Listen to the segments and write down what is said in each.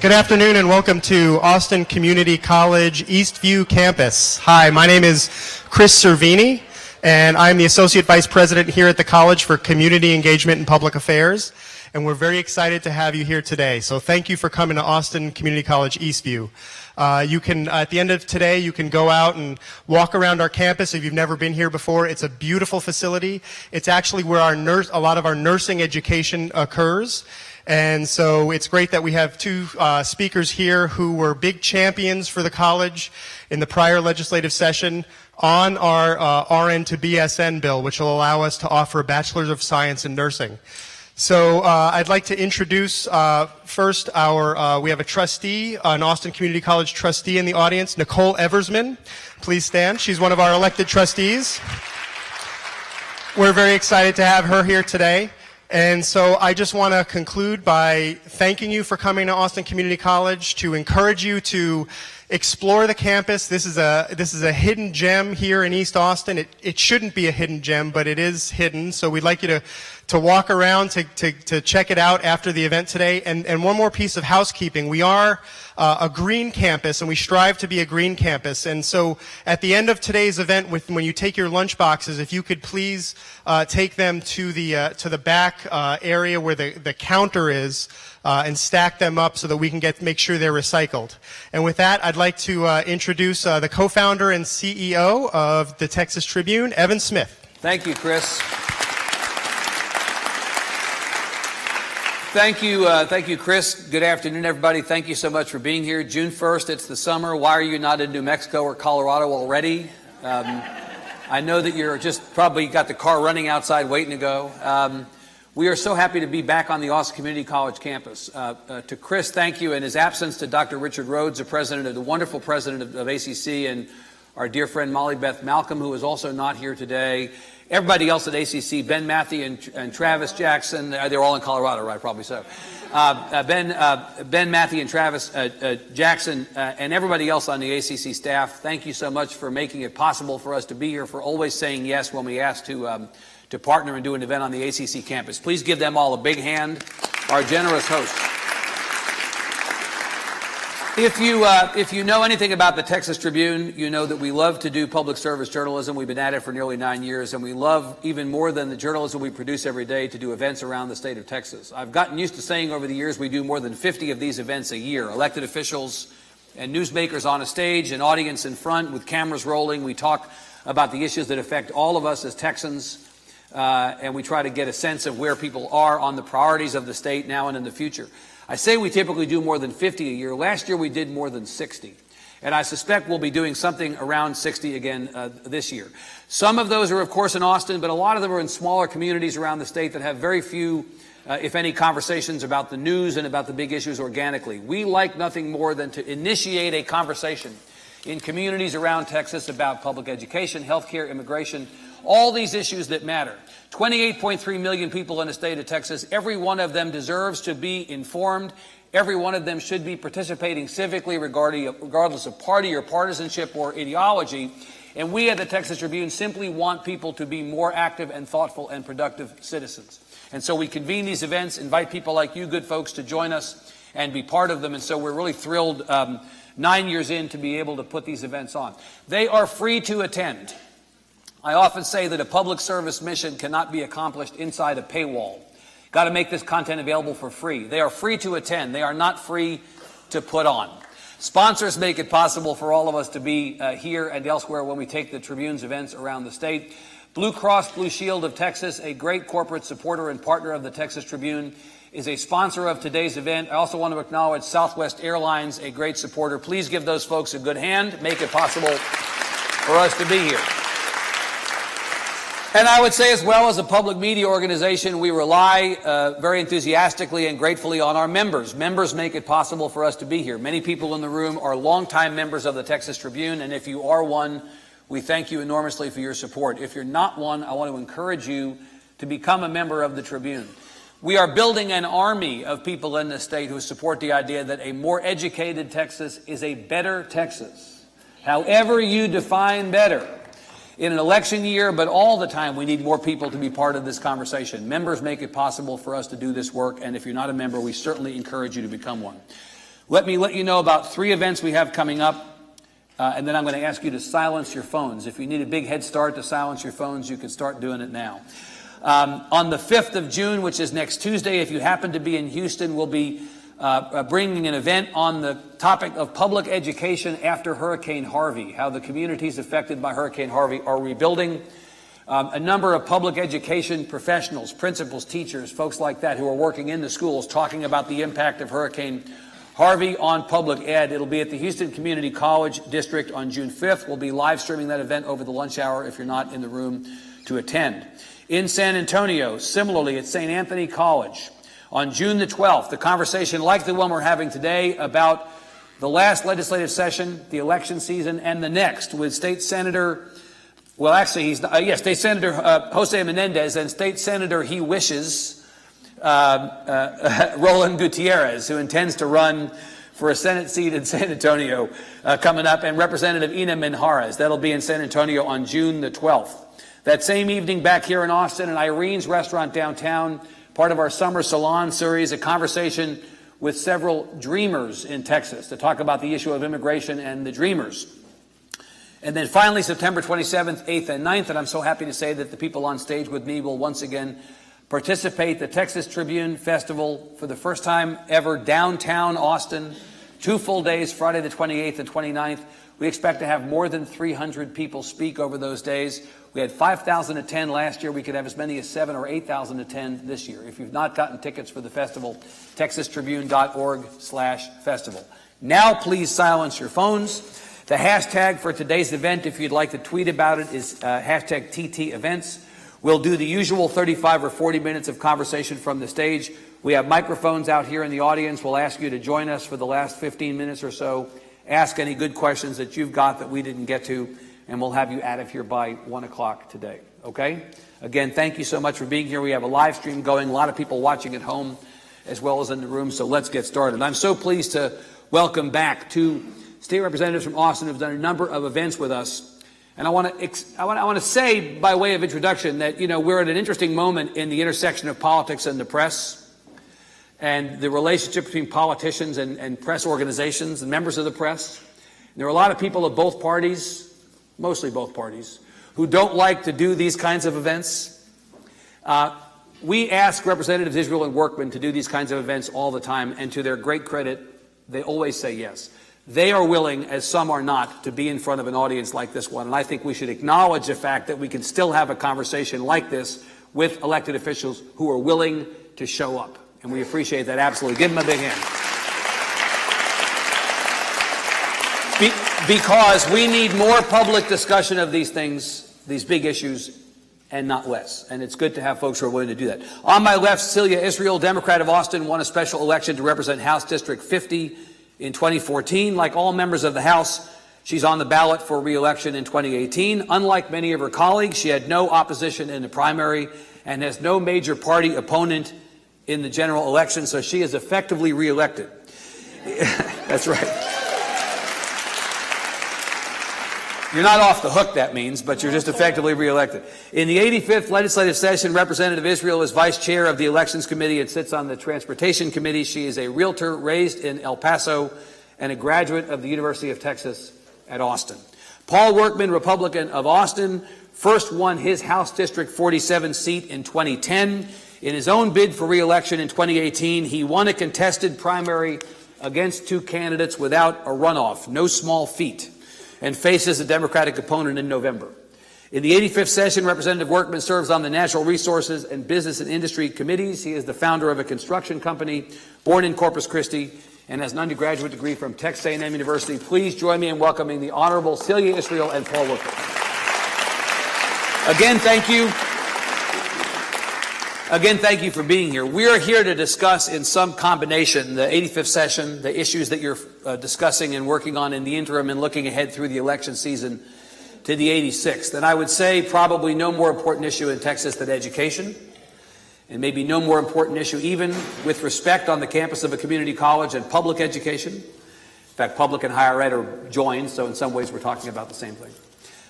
Good afternoon and welcome to Austin Community College Eastview Campus. Hi, my name is Chris Cervini, and I'm the Associate Vice President here at the College for Community Engagement and Public Affairs, and we're very excited to have you here today. So thank you for coming to Austin Community College Eastview. You can, at the end of today, you can go out and walk around our campus if you've never been here before. It's a beautiful facility. It's actually where a lot of our nursing education occurs. And so it's great that we have two speakers here who were big champions for the college in the prior legislative session on our RN to BSN bill, which will allow us to offer a Bachelor's of Science in Nursing. So I'd like to introduce first we have a trustee, an Austin Community College trustee in the audience, Nicole Eversman. Please stand. She's one of our elected trustees. We're very excited to have her here today. And so I just want to conclude by thanking you for coming to Austin Community College, to encourage you to explore the campus. This is a hidden gem here in East Austin. It shouldn't be a hidden gem, but it is hidden. So we'd like you to walk around, to check it out after the event today. And one more piece of housekeeping. We are a green campus, and we strive to be a green campus. And so at the end of today's event, when you take your lunch boxes, if you could please take them to the back area where the counter is, and stack them up so that we can make sure they're recycled. And with that, I'd like to introduce the co-founder and CEO of the Texas Tribune, Evan Smith. Thank you, Chris. Thank you, Chris. Good afternoon, everybody. Thank you so much for being here. June 1st, it's the summer. Why are you not in New Mexico or Colorado already? I know that you're just probably got the car running outside waiting to go. We are so happy to be back on the Austin Community College campus. To Chris, thank you. In his absence, to Dr. Richard Rhodes, the wonderful president of ACC, and our dear friend Molly Beth Malcolm, who is also not here today. Everybody else at ACC, Ben Matthew and Travis Jackson, they're all in Colorado, right? Probably so. Ben Matthew and Travis Jackson and everybody else on the ACC staff, thank you so much for making it possible for us to be here, for always saying yes when we asked to partner and do an event on the ACC campus. Please give them all a big hand, our generous hosts. If you know anything about the Texas Tribune, you know that we love to do public service journalism. We've been at it for nearly 9 years, and we love, even more than the journalism we produce every day, to do events around the state of Texas. I've gotten used to saying over the years we do more than 50 of these events a year. Elected officials and newsmakers on a stage, an audience in front with cameras rolling. We talk about the issues that affect all of us as Texans, and we try to get a sense of where people are on the priorities of the state now and in the future. I say we typically do more than 50 a year. Last year we did more than 60. And I suspect we'll be doing something around 60 again this year. Some of those are, of course, in Austin, but a lot of them are in smaller communities around the state that have very few, if any, conversations about the news and about the big issues organically. We like nothing more than to initiate a conversation in communities around Texas about public education, healthcare, immigration, all these issues that matter. 28.3 million people in the state of Texas. Every one of them deserves to be informed. Every one of them should be participating civically, regardless of party or partisanship or ideology. And we at the Texas Tribune simply want people to be more active and thoughtful and productive citizens. And so we convene these events, invite people like you good folks to join us and be part of them. And so we're really thrilled 9 years in to be able to put these events on. They are free to attend. I often say that a public service mission cannot be accomplished inside a paywall. Got to make this content available for free. They are free to attend. They are not free to put on. Sponsors make it possible for all of us to be here and elsewhere when we take the Tribune's events around the state. Blue Cross Blue Shield of Texas, a great corporate supporter and partner of the Texas Tribune, is a sponsor of today's event. I also want to acknowledge Southwest Airlines, a great supporter. Please give those folks a good hand. Make it possible for us to be here. And I would say, as well, as a public media organization, we rely very enthusiastically and gratefully on our members. Members make it possible for us to be here. Many people in the room are longtime members of the Texas Tribune, and if you are one, we thank you enormously for your support. If you're not one, I want to encourage you to become a member of the Tribune. We are building an army of people in this state who support the idea that a more educated Texas is a better Texas. However you define better. In an election year, but all the time, we need more people to be part of this conversation. Members make it possible for us to do this work, and if you're not a member, we certainly encourage you to become one. Let me let you know about 3 events we have coming up, and then I'm going to ask you to silence your phones. If you need a big head start to silence your phones, you can start doing it now. On the 5th of June, which is next Tuesday, if you happen to be in Houston, we'll be bringing an event on the topic of public education after Hurricane Harvey, how the communities affected by Hurricane Harvey are rebuilding. A number of public education professionals, principals, teachers, folks like that who are working in the schools talking about the impact of Hurricane Harvey on public ed. It'll be at the Houston Community College District on June 5th. We'll be live streaming that event over the lunch hour if you're not in the room to attend. In San Antonio, similarly at St. Anthony College, on June the 12th, the conversation like the one we're having today about the last legislative session, the election season, and the next with State Senator, well, actually, State Senator Jose Menendez and State Senator he wishes, Roland Gutierrez, who intends to run for a Senate seat in San Antonio coming up, and Representative Ina Minjares. That'll be in San Antonio on June the 12th. That same evening back here in Austin at Irene's Restaurant downtown, part of our Summer Salon series, a conversation with several dreamers in Texas to talk about the issue of immigration and the dreamers. And then finally, September 27th, 8th, and 9th, and I'm so happy to say that the people on stage with me will once again participate. The Texas Tribune Festival for the first time ever downtown Austin, 2 full days, Friday the 28th and 29th. We expect to have more than 300 people speak over those days. We had 5,000 attend last year. We could have as many as 7,000 or 8,000 attend this year. If you've not gotten tickets for the festival, texastribune.org/festival. Now please silence your phones. The hashtag for today's event, if you'd like to tweet about it, is hashtag TTEvents. We'll do the usual 35 or 40 minutes of conversation from the stage. We have microphones out here in the audience. We'll ask you to join us for the last 15 minutes or so. Ask any good questions that you've got that we didn't get to, and we'll have you out of here by 1 o'clock today, okay? Again, thank you so much for being here. We have a live stream going, a lot of people watching at home as well as in the room, so let's get started. I'm so pleased to welcome back 2 state representatives from Austin who've done a number of events with us. And I want to say, by way of introduction, that, you know, we're at an interesting moment in the intersection of politics and the press, and the relationship between politicians and press organizations and members of the press. And there are a lot of people of both parties, mostly both parties, who don't like to do these kinds of events. We ask Representatives Israel and Workman to do these kinds of events all the time, and to their great credit, they always say yes. They are willing, as some are not, to be in front of an audience like this one. And I think we should acknowledge the fact that we can still have a conversation like this with elected officials who are willing to show up. And we appreciate that absolutely. Give them a big hand. Because we need more public discussion of these things, these big issues, and not less. And it's good to have folks who are willing to do that. On my left, Celia Israel, Democrat of Austin, won a special election to represent House District 50 in 2014. Like all members of the House, she's on the ballot for re-election in 2018. Unlike many of her colleagues, she had no opposition in the primary and has no major party opponent in the general election, so she is effectively re-elected. That's right. You're not off the hook, that means, but you're just effectively re-elected. In the 85th legislative session, Representative Israel is vice chair of the Elections Committee and sits on the Transportation Committee. She is a realtor raised in El Paso and a graduate of the University of Texas at Austin. Paul Workman, Republican of Austin, first won his House District 47 seat in 2010. In his own bid for re-election in 2018, he won a contested primary against 2 candidates without a runoff, no small feat, and faces a Democratic opponent in November. In the 85th session, Representative Workman serves on the Natural Resources and Business and Industry Committees. He is the founder of a construction company, born in Corpus Christi, and has an undergraduate degree from Texas A&M University. Please join me in welcoming the Honorable Celia Israel and Paul Workman. Again, thank you. Again, thank you for being here. We are here to discuss in some combination the 85th session, the issues that you're discussing and working on in the interim and looking ahead through the election season to the 86th. And I would say probably no more important issue in Texas than education, and maybe no more important issue even with respect on the campus of a community college and public education. In fact, public and higher ed are joined, so in some ways we're talking about the same thing.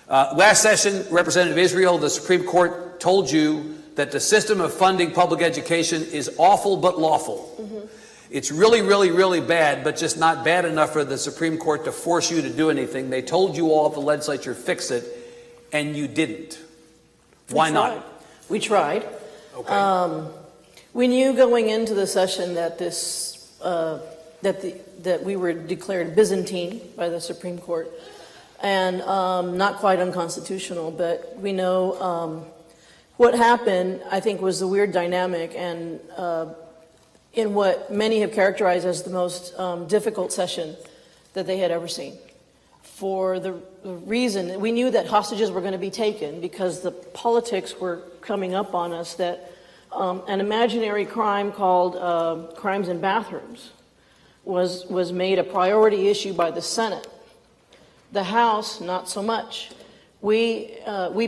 Last session, Representative Israel, the Supreme Court told you that the system of funding public education is awful but lawful. It's really, really, really bad, but just not bad enough for the Supreme Court to force you to do anything. They told you all at the legislature, fix it, and you didn't. Why not? We tried. Okay. We knew going into the session that that we were declared Byzantine by the Supreme Court, and not quite unconstitutional. But we know what happened. I think was the weird dynamic, and in what many have characterized as the most difficult session that they had ever seen. For the reason that we knew that hostages were going to be taken because the politics were coming up on us that an imaginary crime called crimes in bathrooms was made a priority issue by the Senate. The House, not so much. We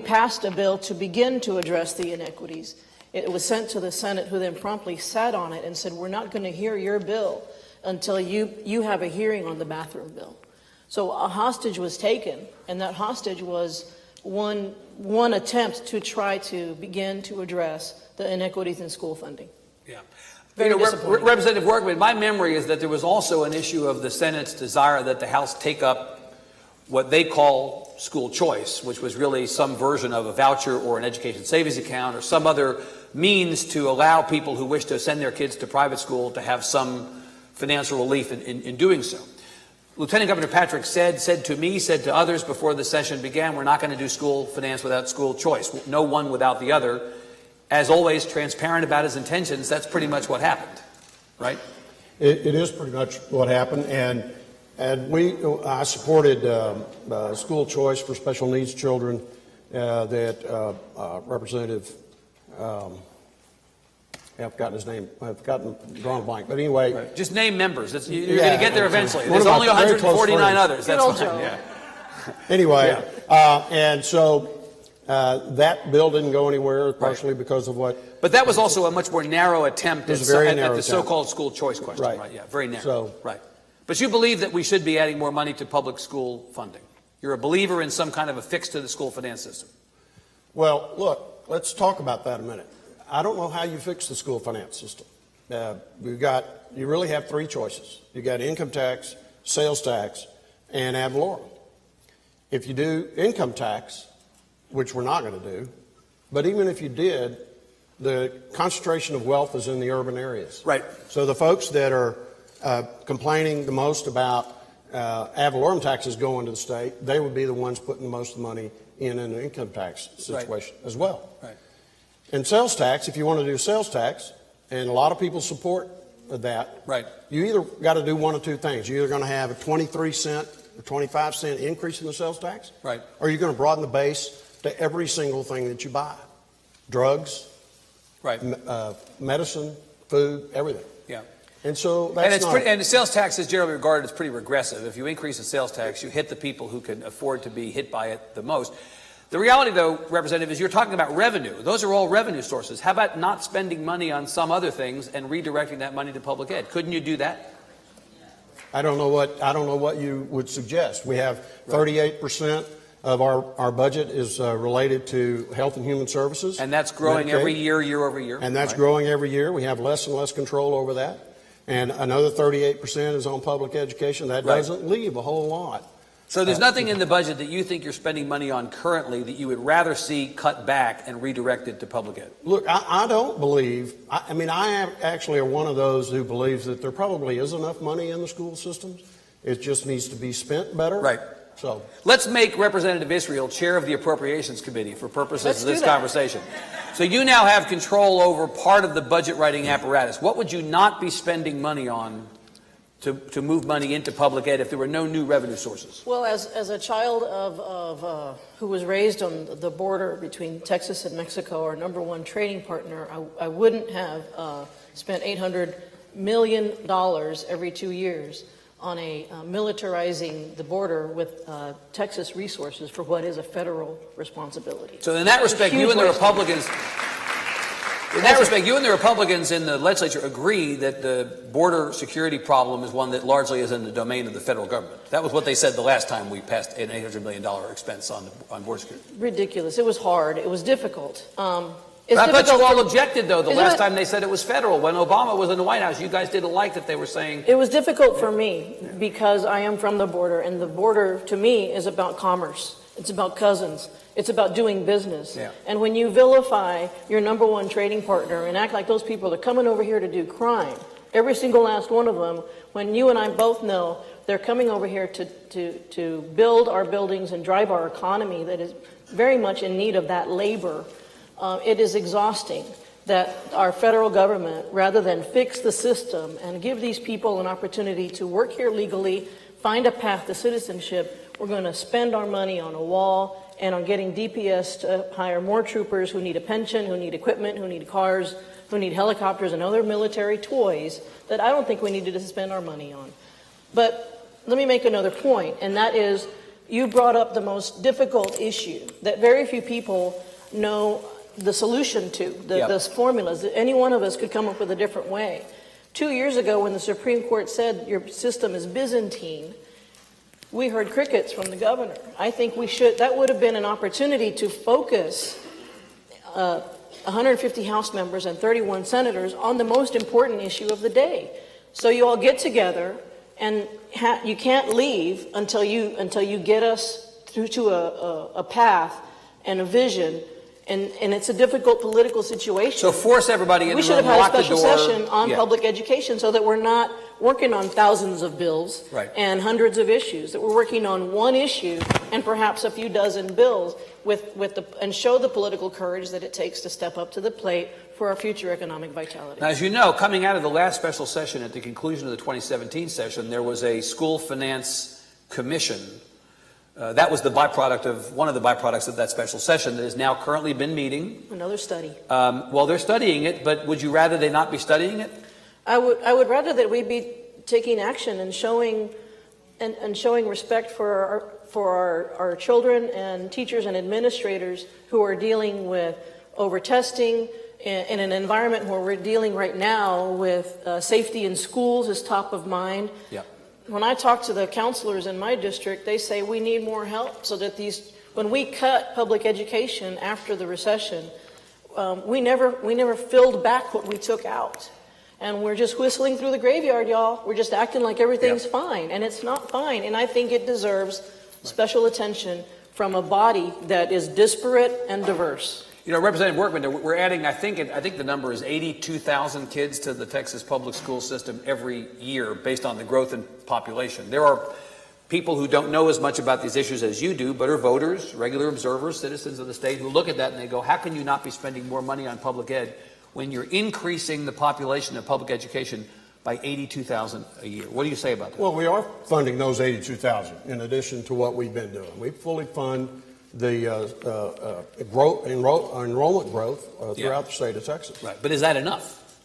passed a bill to begin to address the inequities. It was sent to the Senate, who then promptly sat on it and said, we're not going to hear your bill until you have a hearing on the bathroom bill. So a hostage was taken, and that hostage was one attempt to try to begin to address the inequities in school funding. Yeah. Very disappointing. Representative Workman, my memory is that there was also an issue of the Senate's desire that the House take up what they call school choice, which was really some version of a voucher or an education savings account or some other means to allow people who wish to send their kids to private school to have some financial relief in doing so. Lieutenant Governor Patrick said to me, said to others before the session began, we're not going to do school finance without school choice. No one without the other. As always, transparent about his intentions. That's pretty much what happened, right? It is pretty much what happened, and I supported school choice for special needs children that Representative. I've forgotten his name. I've drawn a blank. But anyway. Right. Just name members. You're going to get there eventually. There's only 149 others. That's fine. Yeah. Anyway, and so that bill didn't go anywhere, partially because of what. But that was also a much more narrow attempt at the attempt. So-called school choice question. Right. Yeah, very narrow. So, right. But you believe that we should be adding more money to public school funding. You're a believer in some kind of a fix to the school finance system. Well, look, let's talk about that a minute. I don't know how you fix the school finance system. You really have three choices. You got income tax, sales tax, and ad valorem. If you do income tax, which we're not going to do, but even if you did, the concentration of wealth is in the urban areas. Right. So the folks that are complaining the most about ad valorem taxes going to the state, they would be the ones putting the most money in an income tax situation as well. Right. And sales tax, if you want to do sales tax, and a lot of people support that, right, you either got to do one of two things. You're either going to have a 23-cent or 25-cent increase in the sales tax, right, or you're going to broaden the base to every single thing that you buy. Drugs, right, medicine, food, everything. Yeah. And so that's and the sales tax is generally regarded as pretty regressive. If you increase the sales tax, you hit the people who can afford to be hit by it the most. The reality, though, Representative, is you're talking about revenue. Those are all revenue sources. How about not spending money on some other things and redirecting that money to public ed? Couldn't you do that? I don't know what you would suggest. We have 38% of our budget is related to health and human services. And that's growing Medicaid. Every year, year over year. And that's growing every year. We have less and less control over that. And another 38% is on public education. That doesn't leave a whole lot. So there's nothing in the budget that you think you're spending money on currently that you would rather see cut back and redirected to public ed? Look, I don't believe, I actually are one of those who believes that there probably is enough money in the school systems. It just needs to be spent better. Right. So let's make Representative Israel chair of the Appropriations Committee for purposes of this conversation. So you now have control over part of the budget writing apparatus. What would you not be spending money on to move money into public ed if there were no new revenue sources? Well, as a child of who was raised on the border between Texas and Mexico, our number one trading partner, I wouldn't have spent $800 million every 2 years on militarizing the border with Texas resources for what is a federal responsibility. So in that respect, you and the Republicans... In that respect, you and the Republicans in the legislature agree that the border security problem is one that largely is in the domain of the federal government. That was what they said the last time we passed an $800 million expense on border security. Ridiculous. It was hard. It was difficult. It's I thought you difficult all for- objected, though, the Isn't last it- time they said it was federal. When Obama was in the White House, you guys didn't like that they were saying... It was difficult for me because I am from the border, and the border to me is about commerce. It's about cousins. It's about doing business. Yeah. And when you vilify your number one trading partner and act like those people are coming over here to do crime, every single last one of them, when you and I both know they're coming over here to build our buildings and drive our economy that is very much in need of that labor, it is exhausting that our federal government, rather than fix the system and give these people an opportunity to work here legally, find a path to citizenship, we're going to spend our money on a wall and on getting DPS to hire more troopers who need a pension, who need equipment, who need cars, who need helicopters and other military toys that I don't think we needed to spend our money on. But let me make another point, and that is you brought up the most difficult issue that very few people know the solution to, the formulas. That any one of us could come up with a different way. 2 years ago, when the Supreme Court said your system is Byzantine, we heard crickets from the governor. I think that would have been an opportunity to focus 150 House members and 31 senators on the most important issue of the day. So you all get together, and you can't leave until you get us through to a path and a vision. And it's a difficult political situation. So force everybody in the room, we should have had a lock the special door. session on public education so that we're not working on thousands of bills and hundreds of issues, that we're working on one issue and perhaps a few dozen bills and show the political courage that it takes to step up to the plate for our future economic vitality. Now, as you know, coming out of the last special session at the conclusion of the 2017 session, there was a school finance commission. That was one of the byproducts of that special session that has now currently been meeting. Another study. Well, they're studying it, but would you rather they not be studying it? I would rather that we be taking action and showing respect for our children and teachers and administrators who are dealing with over-testing in an environment where we're dealing right now with safety in schools is top of mind. Yep. When I talk to the counselors in my district, they say we need more help so that when we cut public education after the recession, we never filled back what we took out. And we're just whistling through the graveyard, y'all. We're just acting like everything's fine, and it's not fine. And I think it deserves special attention from a body that is disparate and diverse. You know, Representative Workman, we're adding, I think the number is 82,000 kids to the Texas public school system every year based on the growth in population. There are people who don't know as much about these issues as you do, but are voters, regular observers, citizens of the state who look at that and they go, how can you not be spending more money on public ed when you're increasing the population of public education by 82,000 a year? What do you say about that? Well, we are funding those 82,000 in addition to what we've been doing. We fully fund the enrollment growth throughout the state of Texas. Right, but is that enough?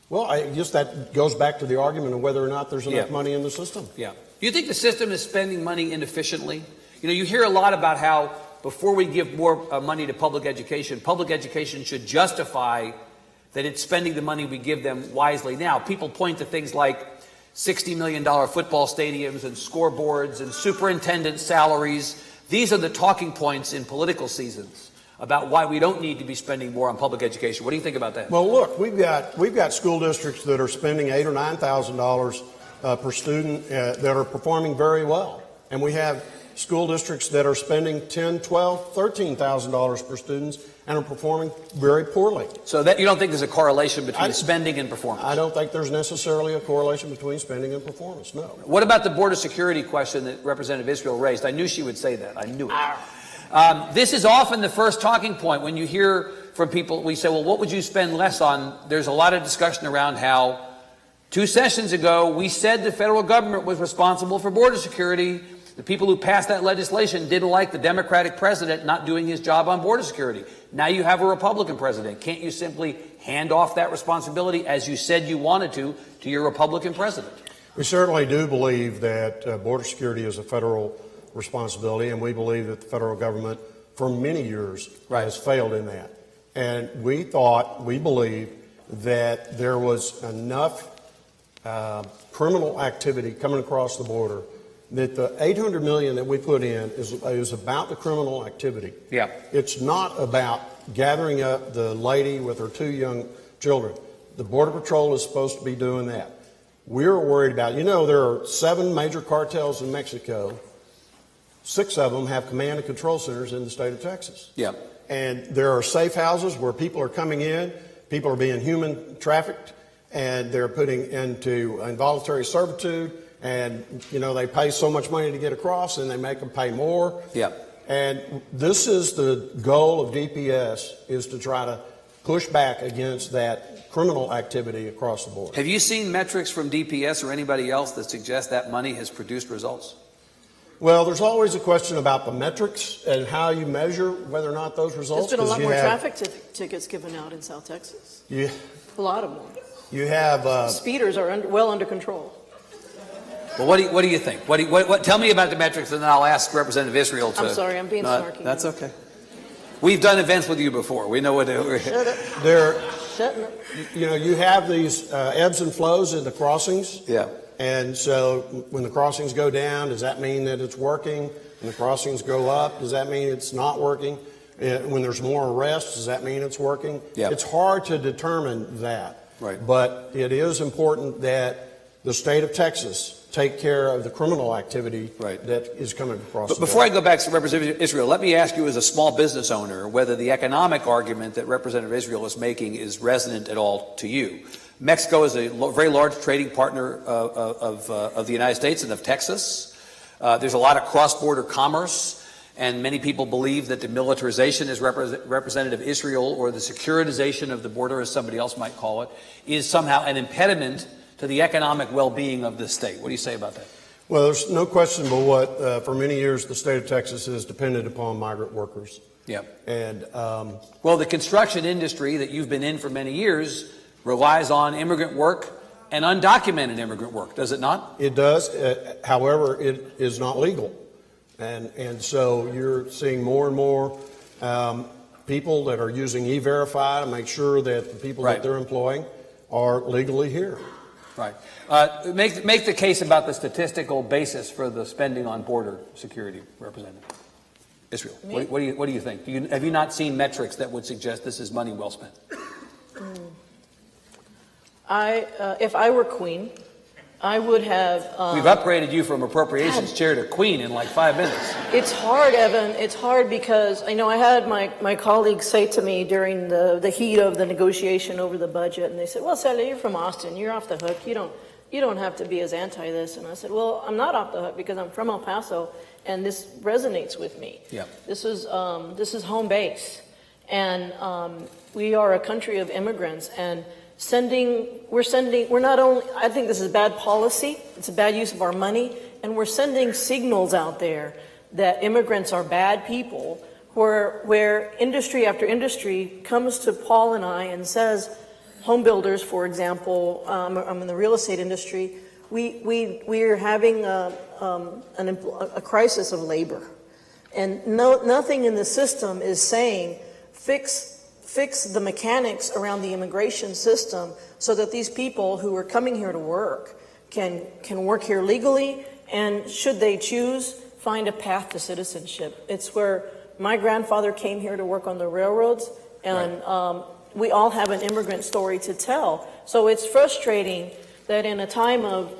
Well, I guess that goes back to the argument of whether or not there's enough money in the system. Yeah. Do you think the system is spending money inefficiently? You know, you hear a lot about how before we give more money to public education should justify that it's spending the money we give them wisely. Now, people point to things like $60 million football stadiums and scoreboards and superintendent salaries. These are the talking points in political seasons about why we don't need to be spending more on public education. What do you think about that? Well, look, we've got school districts that are spending $8,000 or $9,000 per student that are performing very well, and we have school districts that are spending $10,000, $12,000, $13,000 per student and are performing very poorly. So that you don't think there's a correlation between spending and performance? I don't think there's necessarily a correlation between spending and performance, no. What about the border security question that Representative Israel raised? I knew she would say that. I knew it. This is often the first talking point when you hear from people. We say, well, what would you spend less on? There's a lot of discussion around how 2 sessions ago we said the federal government was responsible for border security. The people who passed that legislation didn't like the Democratic president not doing his job on border security. Now you have a Republican president. Can't you simply hand off that responsibility, as you said you wanted to your Republican president? We certainly do believe that border security is a federal responsibility, and we believe that the federal government for many years has failed in that. And we believed that there was enough criminal activity coming across the border that the $800 million that we put in is about the criminal activity. Yeah. It's not about gathering up the lady with her 2 young children. The Border Patrol is supposed to be doing that. We're worried about, there are 7 major cartels in Mexico. 6 of them have command and control centers in the state of Texas. Yeah. And there are safe houses where people are coming in, people are being human trafficked, and they're putting into involuntary servitude, and, they pay so much money to get across, and they make them pay more. Yeah. And this is the goal of DPS, is to try to push back against that criminal activity across the board. Have you seen metrics from DPS or anybody else that suggest that money has produced results? Well, there's always a question about the metrics and how you measure whether or not those results. There's been a lot more traffic tickets given out in South Texas. A lot of them. You have Speeders are well under control. Well, what do you think? Tell me about the metrics, and then I'll ask Representative Israel to. I'm sorry, I'm being snarky. That's okay. We've done events with you before. We know what. Shut up. Shut up. You have these ebbs and flows in the crossings. Yeah. And so when the crossings go down, does that mean that it's working? When the crossings go up, does that mean it's not working? When there's more arrests, does that mean it's working? Yeah. It's hard to determine that. Right. But it is important that the state of Texas take care of the criminal activity that is coming across. But before I go back to Representative Israel, let me ask you as a small business owner whether the economic argument that Representative Israel is making is resonant at all to you. Mexico is a very large trading partner of the United States and of Texas. There's a lot of cross-border commerce, and many people believe that the militarization, as Representative Israel, or the securitization of the border, as somebody else might call it, is somehow an impediment to the economic well-being of the state. What do you say about that? Well, there's no question but what, for many years, the state of Texas has depended upon migrant workers. Yeah. And well, the construction industry that you've been in for many years relies on immigrant work and undocumented immigrant work, does it not? It does. However, it is not legal. And so you're seeing more and more people that are using E-Verify to make sure that the people that they're employing are legally here. Right. Make the case about the statistical basis for the spending on border security, Representative Israel. What do you think? Have you not seen metrics that would suggest this is money well spent? If I were queen, I would have. We've upgraded you from appropriations chair to queen in like 5 minutes. It's hard, Evan. It's hard because I had my colleagues say to me during the heat of the negotiation over the budget, and they said, "Well, Senator, you're from Austin. You're off the hook. You don't have to be as anti this." And I said, "Well, I'm not off the hook because I'm from El Paso, and this resonates with me. Yeah. This is home base, and we are a country of immigrants and." We're not only, I think this is bad policy, it's a bad use of our money, and we're sending signals out there that immigrants are bad people, where industry after industry comes to Paul and I and says, home builders, for example, I'm in the real estate industry, we are having a crisis of labor. And nothing in the system is saying, fix the mechanics around the immigration system so that these people who are coming here to work can work here legally and, should they choose, find a path to citizenship. It's where my grandfather came here to work on the railroads, and we all have an immigrant story to tell. So it's frustrating that in a time of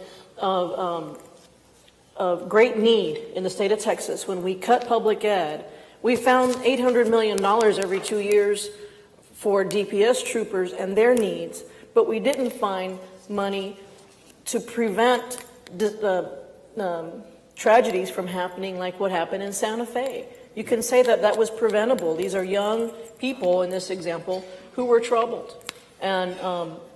great need in the state of Texas, when we cut public ed, we found $800 million every 2 years for DPS troopers and their needs, but we didn't find money to prevent tragedies from happening like what happened in Santa Fe. You can say that was preventable. These are young people, in this example, who were troubled. And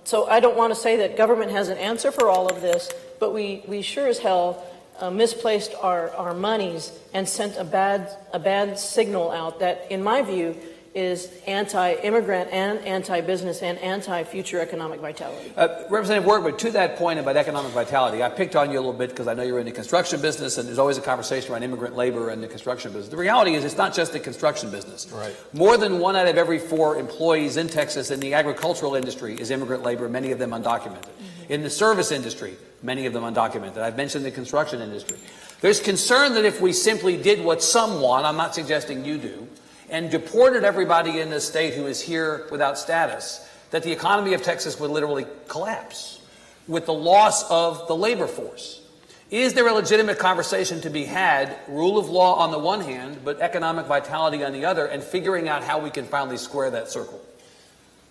so I don't want to say that government has an answer for all of this, but we sure as hell misplaced our monies and sent a bad signal out that, in my view, is anti-immigrant and anti-business and anti-future economic vitality. Representative Workman, to that point about economic vitality, I picked on you a little bit because I know you're in the construction business, and there's always a conversation around immigrant labor and the construction business. The reality is it's not just the construction business. Right. More than 1 out of every 4 employees in Texas in the agricultural industry is immigrant labor, many of them undocumented. Mm-hmm. In the service industry, many of them undocumented. I've mentioned the construction industry. There's concern that if we simply did what some want, I'm not suggesting you do, and deported everybody in this state who is here without status, that the economy of Texas would literally collapse with the loss of the labor force. Is there a legitimate conversation to be had, rule of law on the one hand, but economic vitality on the other, and figuring out how we can finally square that circle?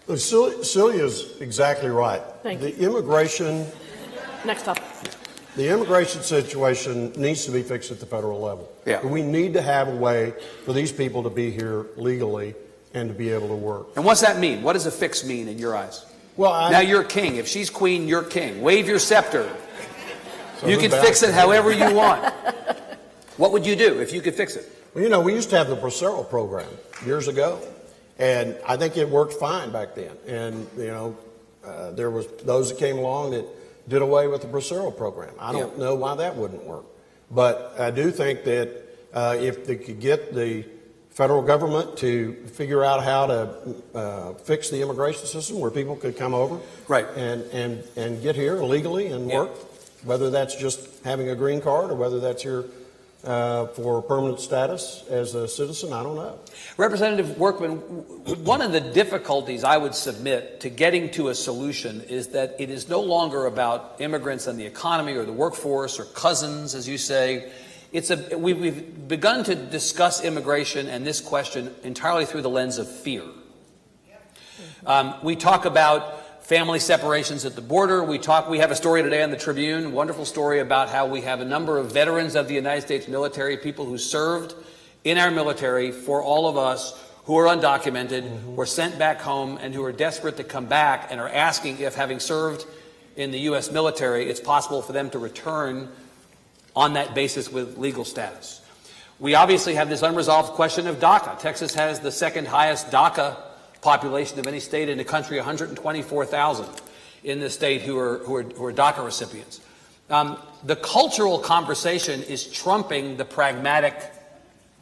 Look, Celia's exactly right. Thank you. The immigration Next topic. The immigration situation needs to be fixed at the federal level. Yeah. We need to have a way for these people to be here legally and to be able to work. And what's that mean? What does a fix mean in your eyes? Well, Now you're king. If she's queen, you're king. Wave your scepter. So You who's can back? fix it however you want. What would you do if you could fix it? Well, we used to have the Bracero program years ago, and I think it worked fine back then. And, there was those that came along that did away with the Bracero program. I don't know why that wouldn't work. But I do think that if they could get the federal government to figure out how to fix the immigration system where people could come over and get here legally and work, whether that's just having a green card or whether that's here for permanent status as a citizen, I don't know. Representative Workman, one of the difficulties I would submit to getting to a solution is that it is no longer about immigrants and the economy or the workforce or cousins, as you say. We've begun to discuss immigration and this question entirely through the lens of fear. We talk about family separations at the border. We have a story today on the Tribune, wonderful story about how we have a number of veterans of the United States military, people who served in our military for all of us, who are undocumented, were sent back home, and who are desperate to come back and are asking if, having served in the U.S. military, it's possible for them to return on that basis with legal status. We obviously have this unresolved question of DACA. Texas has the second highest DACA population of any state in the country, 124,000 in the state who are DACA recipients. The cultural conversation is trumping the pragmatic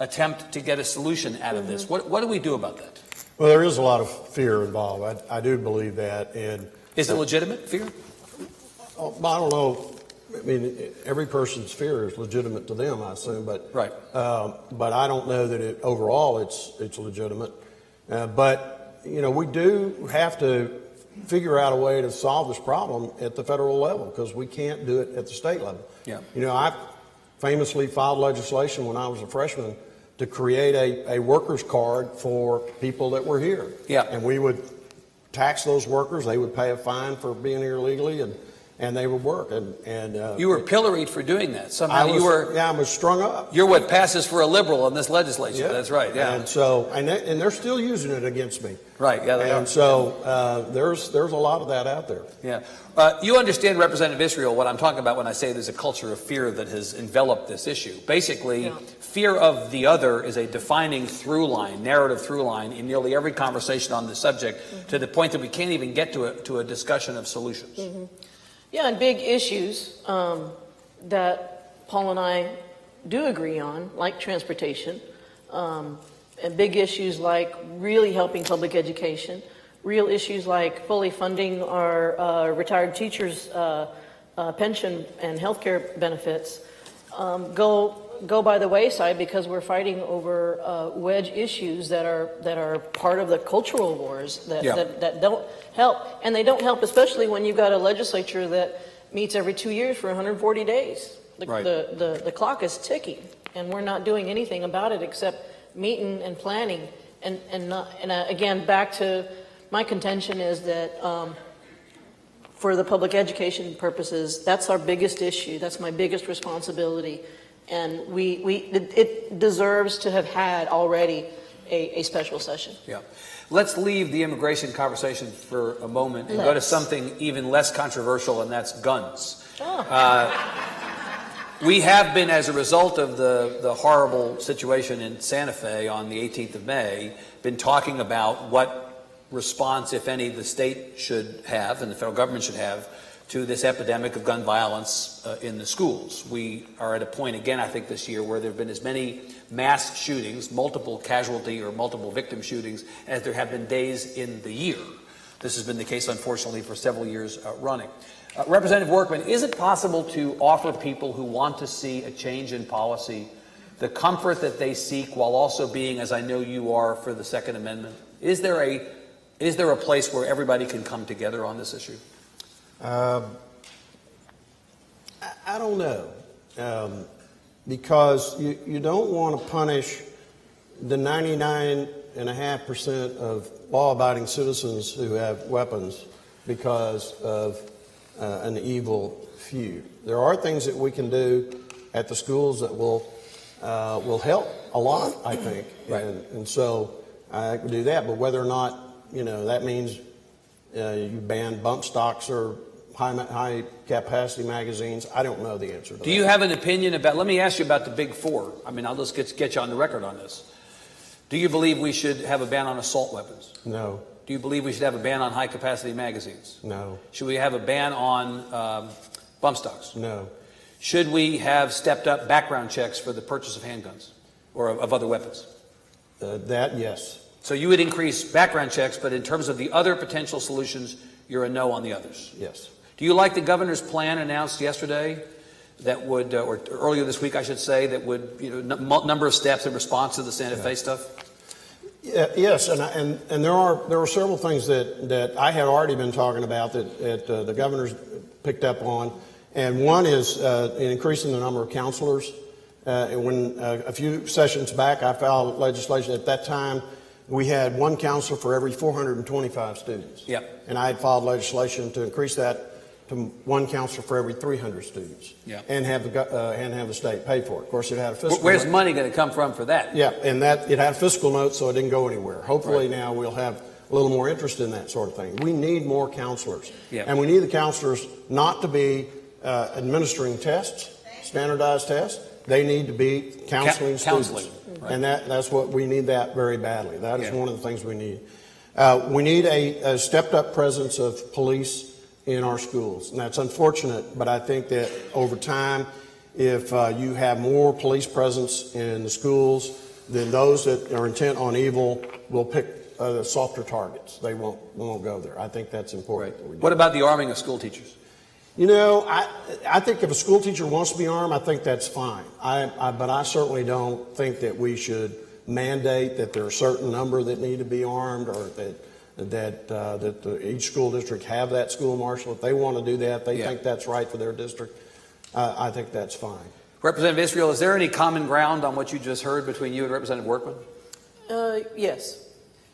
attempt to get a solution out of this. What do we do about that? Well, there is a lot of fear involved. I do believe that. And is it legitimate fear? I don't know. I mean, every person's fear is legitimate to them, I assume. But but I don't know that overall it's legitimate. But we do have to figure out a way to solve this problem at the federal level because we can't do it at the state level. Yeah. I famously filed legislation when I was a freshman to create a workers card for people that were here. Yeah. And we would tax those workers. They would pay a fine for being here legally, and they would work. And you were pilloried for doing that. Somehow I was strung up. You're what passes for a liberal in this legislature. Yeah. That's right. Yeah. And so and they're still using it against me. Right. Yeah. They are. And so there's a lot of that out there. Yeah. You understand, Representative Israel, what I'm talking about when I say there's a culture of fear that has enveloped this issue. Basically, fear of the other is a defining narrative through line in nearly every conversation on this subject, to the point that we can't even get to a discussion of solutions. Mm-hmm. Yeah, and big issues that Paul and I do agree on, like transportation, and big issues like really helping public education, real issues like fully funding our retired teachers' pension and health care benefits, go by the wayside because we're fighting over wedge issues that are part of the cultural wars that don't help. And they don't help, especially when you've got a legislature that meets every 2 years for 140 days. The clock is ticking, and we're not doing anything about it except meeting and planning. And again, back to my contention is that for the public education purposes, that's our biggest issue. That's my biggest responsibility. And it deserves to have had already a special session. Yeah. Let's leave the immigration conversation for a moment and go to something even less controversial, and that's guns. We have been, as a result of the horrible situation in Santa Fe on the 18th of May, been talking about what response, if any, the state should have and the federal government should have to this epidemic of gun violence in the schools. We are at a point, again, I think this year, where there have been as many mass shootings, multiple casualty or multiple victim shootings, as there have been days in the year. This has been the case, unfortunately, for several years running. Representative Workman, is it possible to offer people who want to see a change in policy the comfort that they seek while also being, as I know you are, for the Second Amendment? Is there a place where everybody can come together on this issue? I don't know, because you don't want to punish the 99.5% of law-abiding citizens who have weapons because of an evil few. There are things that we can do at the schools that will help a lot, I think, Right. and so I could do that. But whether or not that means you ban bump stocks or high capacity magazines, I don't know the answer to that. Do you have an opinion about? Let me ask you about the Big Four. I mean, I'll just get you on the record on this. Do you believe we should have a ban on assault weapons? No. Do you believe we should have a ban on high capacity magazines? No. Should we have a ban on bump stocks? No. Should we have stepped up background checks for the purchase of handguns or of other weapons? That, yes. So you would increase background checks, but in terms of the other potential solutions, you're a no on the others. Yes. Do you like the governor's plan announced yesterday that would, or earlier this week, I should say, that would, number of steps in response to the Santa Fe stuff? Yes, and there were several things that I had already been talking about that the governor's picked up on, and one is increasing the number of counselors. When a few sessions back, I filed legislation. At that time, we had one counselor for every 425 students. Yep. And I had filed legislation to increase that to one counselor for every 300 students. Yep. And have the state pay for it. Of course, it had a fiscal. Where's money going to come from for that? Yeah, and that it had a fiscal note, so it didn't go anywhere. Hopefully now we'll have a little more interest in that sort of thing. We need more counselors. Yeah. And we need the counselors not to be administering tests, standardized tests. They need to be counseling students. Right. And that's what we need that very badly. That is Yeah. one of the things we need. We need a stepped up presence of police in our schools. And that's unfortunate, but I think that over time, if you have more police presence in the schools, then those that are intent on evil will pick softer targets. They won't go there. I think that's important. Right. That we do. What about the arming of school teachers? I think if a school teacher wants to be armed, I think that's fine. But I certainly don't think that we should mandate that there are a certain number that need to be armed, or that each school district have that school marshal. If they want to do that, they think that's right for their district. I think that's fine. Representative Israel, is there any common ground on what you just heard between you and Representative Workman? Yes,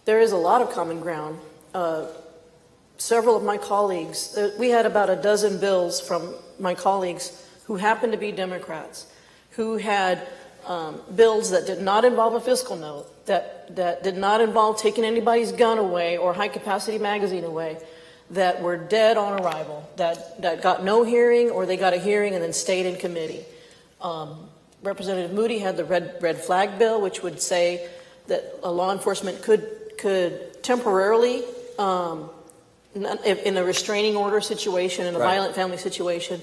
there is a lot of common ground. Several of my colleagues, we had about a dozen bills from my colleagues who happened to be Democrats, who had bills that did not involve a fiscal note, that did not involve taking anybody's gun away or high-capacity magazine away, that were dead on arrival, that got no hearing, or they got a hearing and then stayed in committee. Representative Moody had the red flag bill, which would say that a law enforcement could temporarily, in a restraining order situation, in a violent family situation,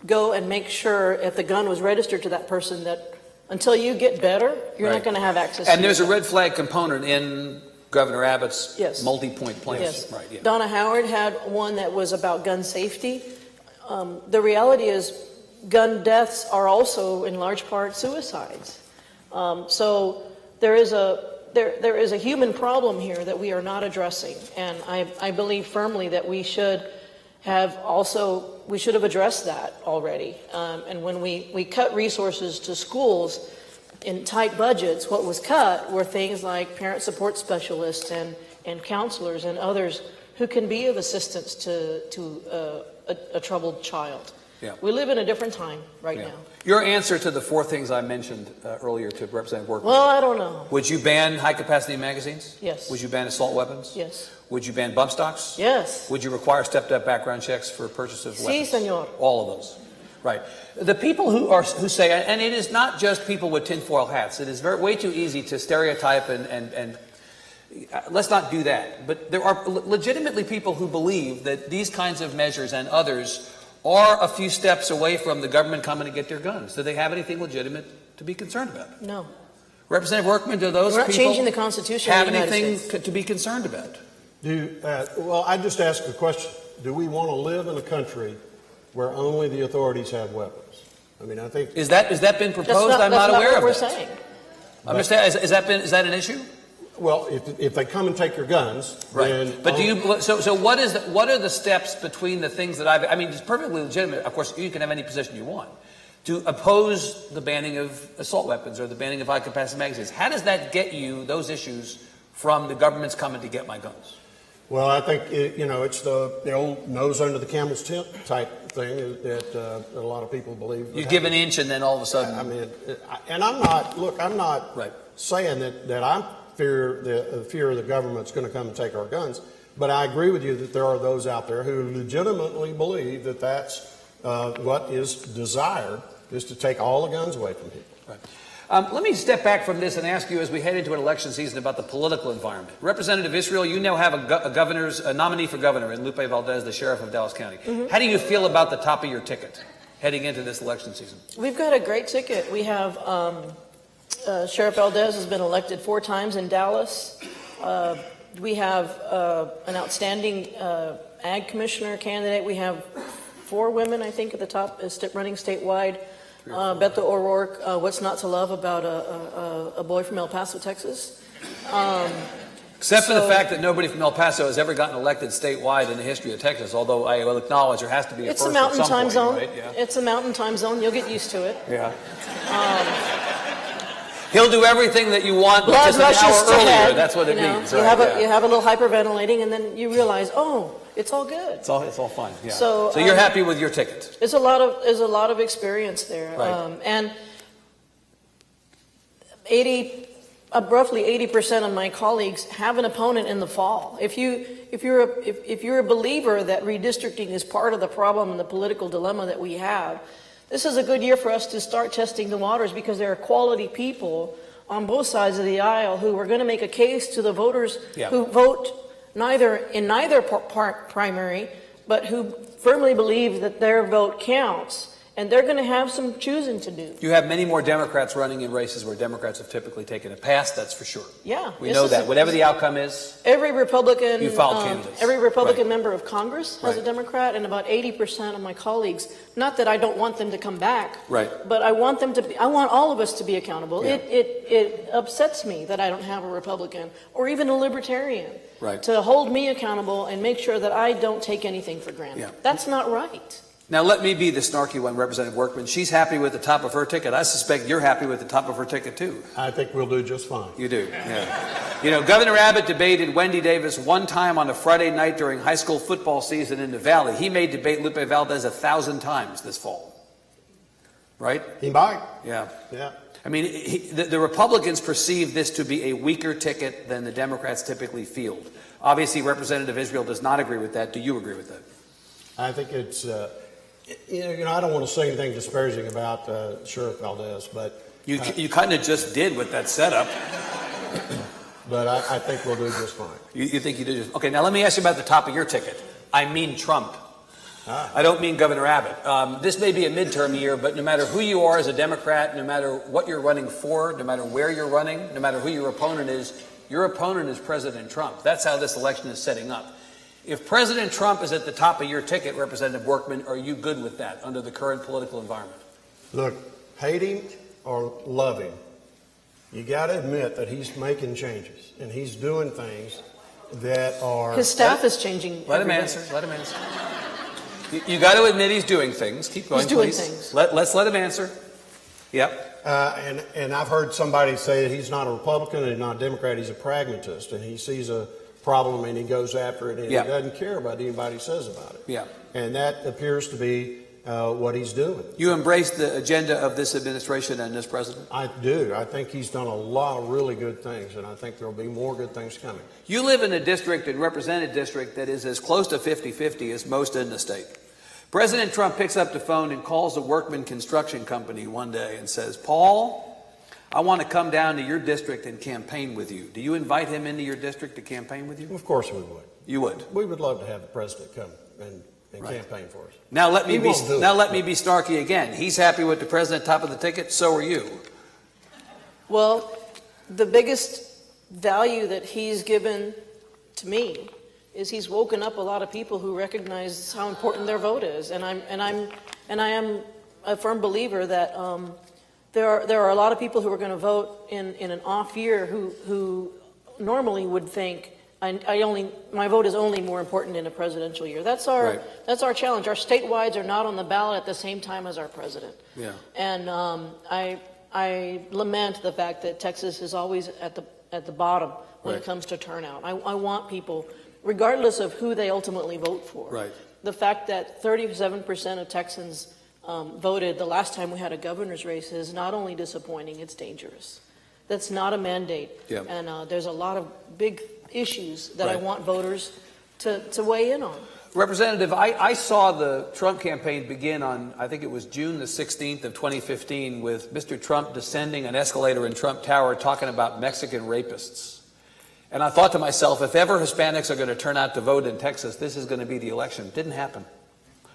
go and make sure if the gun was registered to that person that until you get better, you're not going to have access to it. And there's a red flag component in Governor Abbott's multi-point plan. Yes. Right, yeah. Donna Howard had one that was about gun safety. The reality is gun deaths are also in large part suicides. So there is a human problem here that we are not addressing, and I believe firmly that we should have addressed that already. And when we cut resources to schools in tight budgets, what was cut were things like parent support specialists and counselors and others who can be of assistance to a troubled child. Yeah. We live in a different time right now. Your answer to the four things I mentioned earlier to Representative Workman. Well, I don't know. Would you ban high-capacity magazines? Yes. Would you ban assault weapons? Yes. Would you ban bump stocks? Yes. Would you require stepped-up background checks for purchase of weapons? Sí, señor. All of those. Right. The people who say, and it is not just people with tinfoil hats. It is way too easy to stereotype and let's not do that. But there are legitimately people who believe that these kinds of measures and others are a few steps away from the government coming to get their guns. Do they have anything legitimate to be concerned about? No. Representative Workman, do those We're not people changing the Constitution have of the United anything States. to be concerned about? Well, I just asked a question. Do we want to live in a country where only the authorities have weapons? I mean, I think Is that been proposed? I'm not that's aware what of we're that. saying. Understand? Is that an issue? well, if they come and take your guns, then But do you? So what is? What are the steps between the things that I mean, it's perfectly legitimate. Of course, you can have any position you want to oppose the banning of assault weapons or the banning of high-capacity magazines. How does that get you those issues from the government's coming to get my guns? Well, I think it's the old nose under the camel's tent type thing that a lot of people believe. You give an inch, and then all of a sudden. I mean, and I'm not Right. saying that I fear the government's going to come and take our guns, but I agree with you that there are those out there who legitimately believe that that's what is desired, is to take all the guns away from people. Right. Let me step back from this and ask you, as we head into an election season, about the political environment. Representative Israel, you now have a nominee for governor in Lupe Valdez, the sheriff of Dallas County. Mm-hmm. How do you feel about the top of your ticket heading into this election season? We've got a great ticket. We have Sheriff Valdez has been elected 4 times in Dallas. We have an outstanding ag commissioner candidate. We have 4 women, I think, at the top running statewide. Beto O'Rourke, what's not to love about a boy from El Paso, Texas? Except for the fact that nobody from El Paso has ever gotten elected statewide in the history of Texas, although I will acknowledge there has to be a it's first a mountain at some time point, zone. Right? Yeah. It's a mountain time zone. You'll get used to it. Yeah. He'll do everything that you want, but Blood just an rushes hour to earlier. head, That's what it you know. means. You Right, have yeah. you have a little hyperventilating, and then you realize, oh, it's all good. It's all fine. Yeah. So, you're happy with your ticket? There's a lot of experience there, Right. and roughly 80% of my colleagues have an opponent in the fall. If you're a believer that redistricting is part of the problem and the political dilemma that we have, this is a good year for us to start testing the waters, because there are quality people on both sides of the aisle who are going to make a case to the voters who vote in neither primary, but who firmly believe that their vote counts. And they're going to have some choosing to do. You have many more Democrats running in races where Democrats have typically taken a pass, that's for sure. Yeah. We know that. Whatever the outcome is, every Republican, you filed candidates. Every Republican Right. member of Congress has Right. a Democrat, and about 80% of my colleagues. Not that I don't want them to come back, Right. but I want them to be, I want all of us to be accountable. Yeah. It upsets me that I don't have a Republican or even a Libertarian Right. to hold me accountable and make sure that I don't take anything for granted. Yeah. That's not right. Now, let me be the snarky one, Representative Workman. She's happy with the top of her ticket. I suspect you're happy with the top of her ticket, too. I think we'll do just fine. You do, yeah. Governor Abbott debated Wendy Davis one time on a Friday night during high school football season in the Valley. He may debate Lupe Valdez 1,000 times this fall. Right? He might. Yeah. Yeah. I mean, the Republicans perceive this to be a weaker ticket than the Democrats typically field. Obviously, Representative Israel does not agree with that. Do you agree with that? I think it's, I don't want to say anything disparaging about Sheriff Valdez, but You kind of just did with that setup. but I think we'll do just fine. You think you did just... Okay, now let me ask you about the top of your ticket. I mean Trump. I don't mean Governor Abbott. This may be a midterm year, but no matter who you are as a Democrat, no matter what you're running for, no matter where you're running, no matter who your opponent is President Trump. That's how this election is setting up. If President Trump is at the top of your ticket, Representative Workman, are you good with that under the current political environment? Look, hate him or love him, you got to admit that he's making changes and he's doing things that are... His staff is changing. Let him answer. Let him answer. You got to admit he's doing things. Keep going, He's doing please. things. Let's let him answer. Yep. And I've heard somebody say that he's not a Republican and he's not a Democrat, he's a pragmatist, and he sees a problem and he goes after it, and Yeah. he doesn't care about anybody says about it. Yeah. And that appears to be what he's doing. You embrace the agenda of this administration and this president? I do. I think he's done a lot of really good things, and I think there'll be more good things coming. You live in a district and represent a district that is as close to 50-50 as most in the state. President Trump picks up the phone and calls the Workman construction company one day and says, "Paul, I want to come down to your district and campaign with you." Do you invite him into your district to campaign with you? Of course we would. You would. We would love to have the president come and Right. campaign for us. Now let me He be won't do it. snarky again. He's happy with the president top of the ticket. So are you. Well, the biggest value that he's given to me is he's woken up a lot of people who recognize how important their vote is, and I a firm believer that there are a lot of people who are going to vote in an off year who normally would think my vote is only more important in a presidential year. That's our challenge. Our statewides are not on the ballot at the same time as our president. Yeah. And I lament the fact that Texas is always at the bottom when it comes to turnout. I want people, regardless of who they ultimately vote for. Right. The fact that 37% of Texans voted the last time we had a governor's race is not only disappointing, it's dangerous. That's not a mandate. Yeah. And there's a lot of big issues that I want voters to weigh in on. Representative, I saw the Trump campaign begin on, I think it was June the 16th of 2015, with Mr. Trump descending an escalator in Trump Tower talking about Mexican rapists. And I thought to myself, if ever Hispanics are going to turn out to vote in Texas, this is going to be the election. It didn't happen.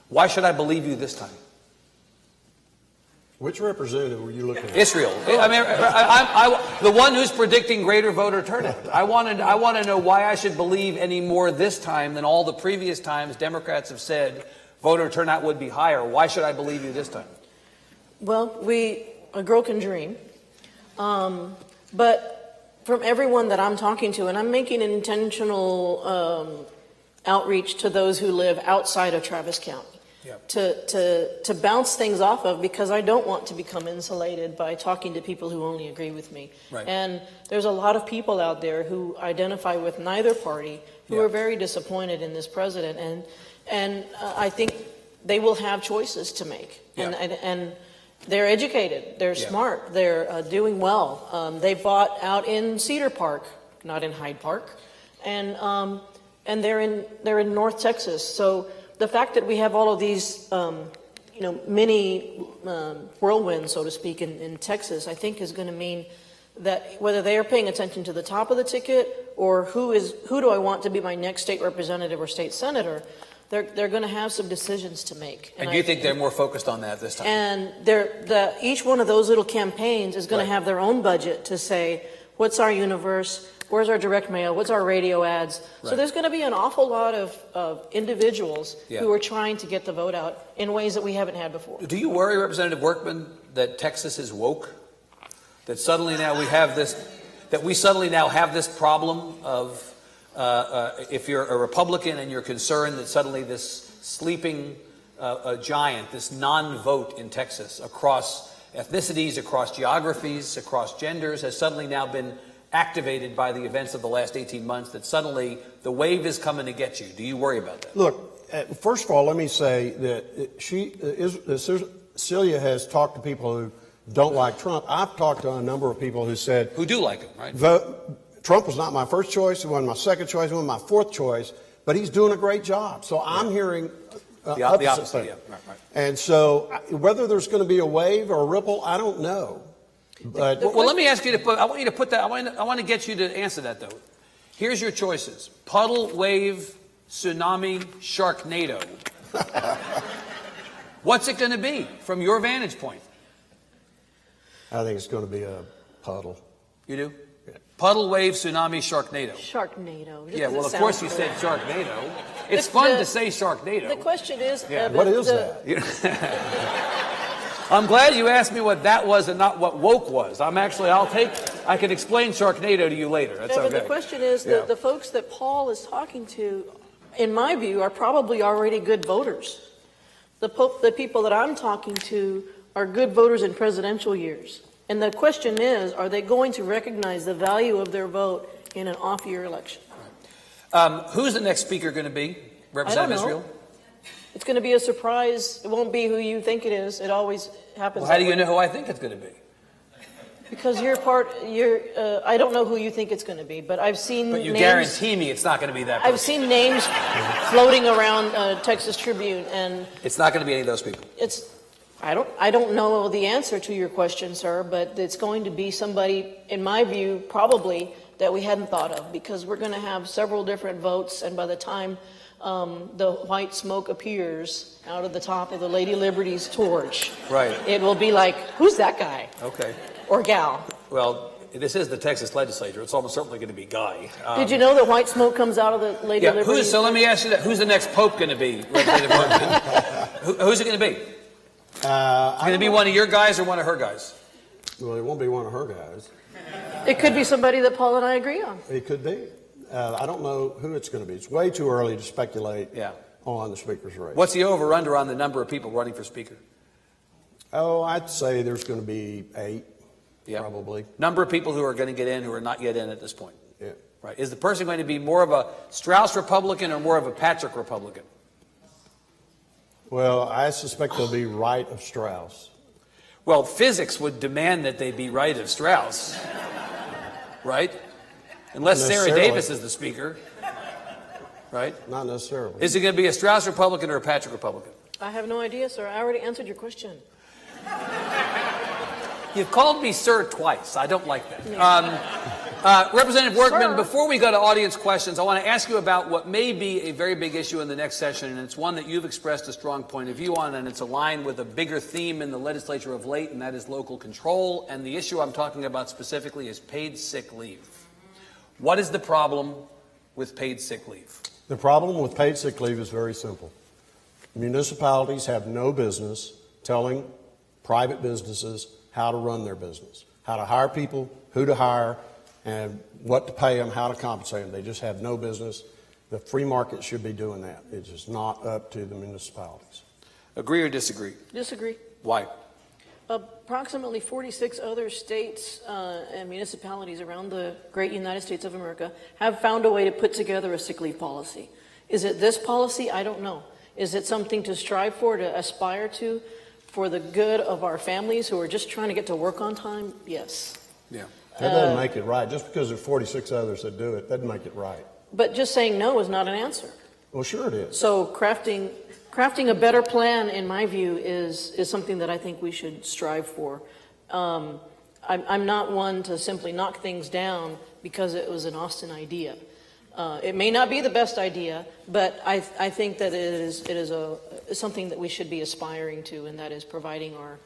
Why should I believe you this time? Which representative were you looking at? Israel. I mean, the one who's predicting greater voter turnout. I want to know why I should believe any more this time than all the previous times Democrats have said voter turnout would be higher. Why should I believe you this time? Well, a girl can dream. But from everyone that I'm talking to, and I'm making an intentional outreach to those who live outside of Travis County. Yep. To bounce things off of, because I don't want to become insulated by talking to people who only agree with me. Right. And there's a lot of people out there who identify with neither party who are very disappointed in this president, and I think they will have choices to make. And they're educated, they're smart, they're doing well. They bought out in Cedar Park, not in Hyde Park, and they're in North Texas. So the fact that we have all of these, mini whirlwinds, so to speak, in Texas, I think is going to mean that whether they are paying attention to the top of the ticket or who do I want to be my next state representative or state senator, they're going to have some decisions to make. And you think they're more focused on that this time? And each one of those little campaigns is going to have their own budget to say, what's our universe? Where's our direct mail? What's our radio ads? So there's going to be an awful lot of individuals who are trying to get the vote out in ways that we haven't had before. Do you worry, Representative Workman, that Texas is woke? That suddenly now we have this problem of if you're a Republican and you're concerned that suddenly this sleeping giant, this non-vote in Texas across ethnicities, across geographies, across genders, has suddenly now been activated by the events of the last 18 months, that suddenly the wave is coming to get you? Do you worry about that? Look, first of all, let me say that Celia has talked to people who don't like Trump. I've talked to a number of people who said... Who do like him, right? Trump was not my first choice, he wasn't my second choice, he wasn't my fourth choice, but he's doing a great job. So I'm hearing the opposite. Yeah. Right. And so whether there's going to be a wave or a ripple, I don't know. But well, let me ask you to put. I want you to put that. I want to get you to answer that though. Here's your choices: puddle, wave, tsunami, Sharknado. What's it going to be from your vantage point? I think it's going to be a puddle. You do? Yeah. Puddle, wave, tsunami, Sharknado. Sharknado. Yeah. Well, of course you said Sharknado. It's fun to say Sharknado. The question is, what is that? I'm glad you asked me what that was and not what woke was. I can explain Sharknado to you later. That's okay. But the question is, the folks that Paul is talking to, in my view, are probably already good voters. The people that I'm talking to are good voters in presidential years. And the question is, are they going to recognize the value of their vote in an off-year election? Who's the next speaker going to be? Representative Israel? It's going to be a surprise. It won't be who you think it is. It always happens. Well, how do you know who I think it's going to be? Because I don't know who you think it's going to be, but I've seen But you names, guarantee me it's not going to be that person. I've seen names floating around Texas Tribune, and it's not going to be any of those people. I don't know the answer to your question, sir, but it's going to be somebody, in my view, probably that we hadn't thought of, because we're going to have several different votes, and by the time the white smoke appears out of the top of the Lady Liberty's torch, right, it will be like, who's that guy? Okay. Or gal. Well, this is the Texas legislature. It's almost certainly going to be Guy. Did you know that white smoke comes out of the Lady Liberty's? So let me ask you that. Who's the next pope going to be, Representative Workman? Who's it going to be? It's going to be one of your guys or one of her guys? Well, it won't be one of her guys. It could be somebody that Paul and I agree on. It could be. I don't know who it's going to be. It's way too early to speculate Yeah. on the speaker's race. What's the over-under on the number of people running for speaker? Oh, I'd say there's going to be 8, Yeah. probably. Number of people who are going to get in who are not yet in at this point. Yeah. Right. Is the person going to be more of a Strauss Republican or more of a Patrick Republican? Well, I suspect they'll be right of Strauss. Well, physics would demand that they be right of Strauss, right? Unless Sarah Necessarily. Davis is the speaker, right? Not necessarily. Is it going to be a Strauss Republican or a Patrick Republican? I have no idea, sir. I already answered your question. You've called me sir twice. I don't like that. Representative Workman, Sir. before we go to audience questions, I want to ask you about what may be a very big issue in the next session, and it's one that you've expressed a strong point of view on, and it's aligned with a bigger theme in the legislature of late, and that is local control. And the issue I'm talking about specifically is paid sick leave. What is the problem with paid sick leave? The problem with paid sick leave is very simple. Municipalities have no business telling private businesses how to run their business, how to hire people, who to hire, and what to pay them, how to compensate them. They just have no business. The free market should be doing that. It's just not up to the municipalities. Agree or disagree? Disagree. Why? Approximately 46 other states and municipalities around the great United States of America have found a way to put together a sick leave policy. Is it this policy? I don't know. Is it something to strive for, to aspire to, for the good of our families who are just trying to get to work on time? Yes. Yeah. That doesn't make it right. Just because there are 46 others that do it, doesn't make it right. But just saying no is not an answer. Well, sure it is. So crafting a better plan, in my view, is something that I think we should strive for. I'm not one to simply knock things down because it was an Austin idea. It may not be the best idea, but I think that it is something that we should be aspiring to, and that is providing our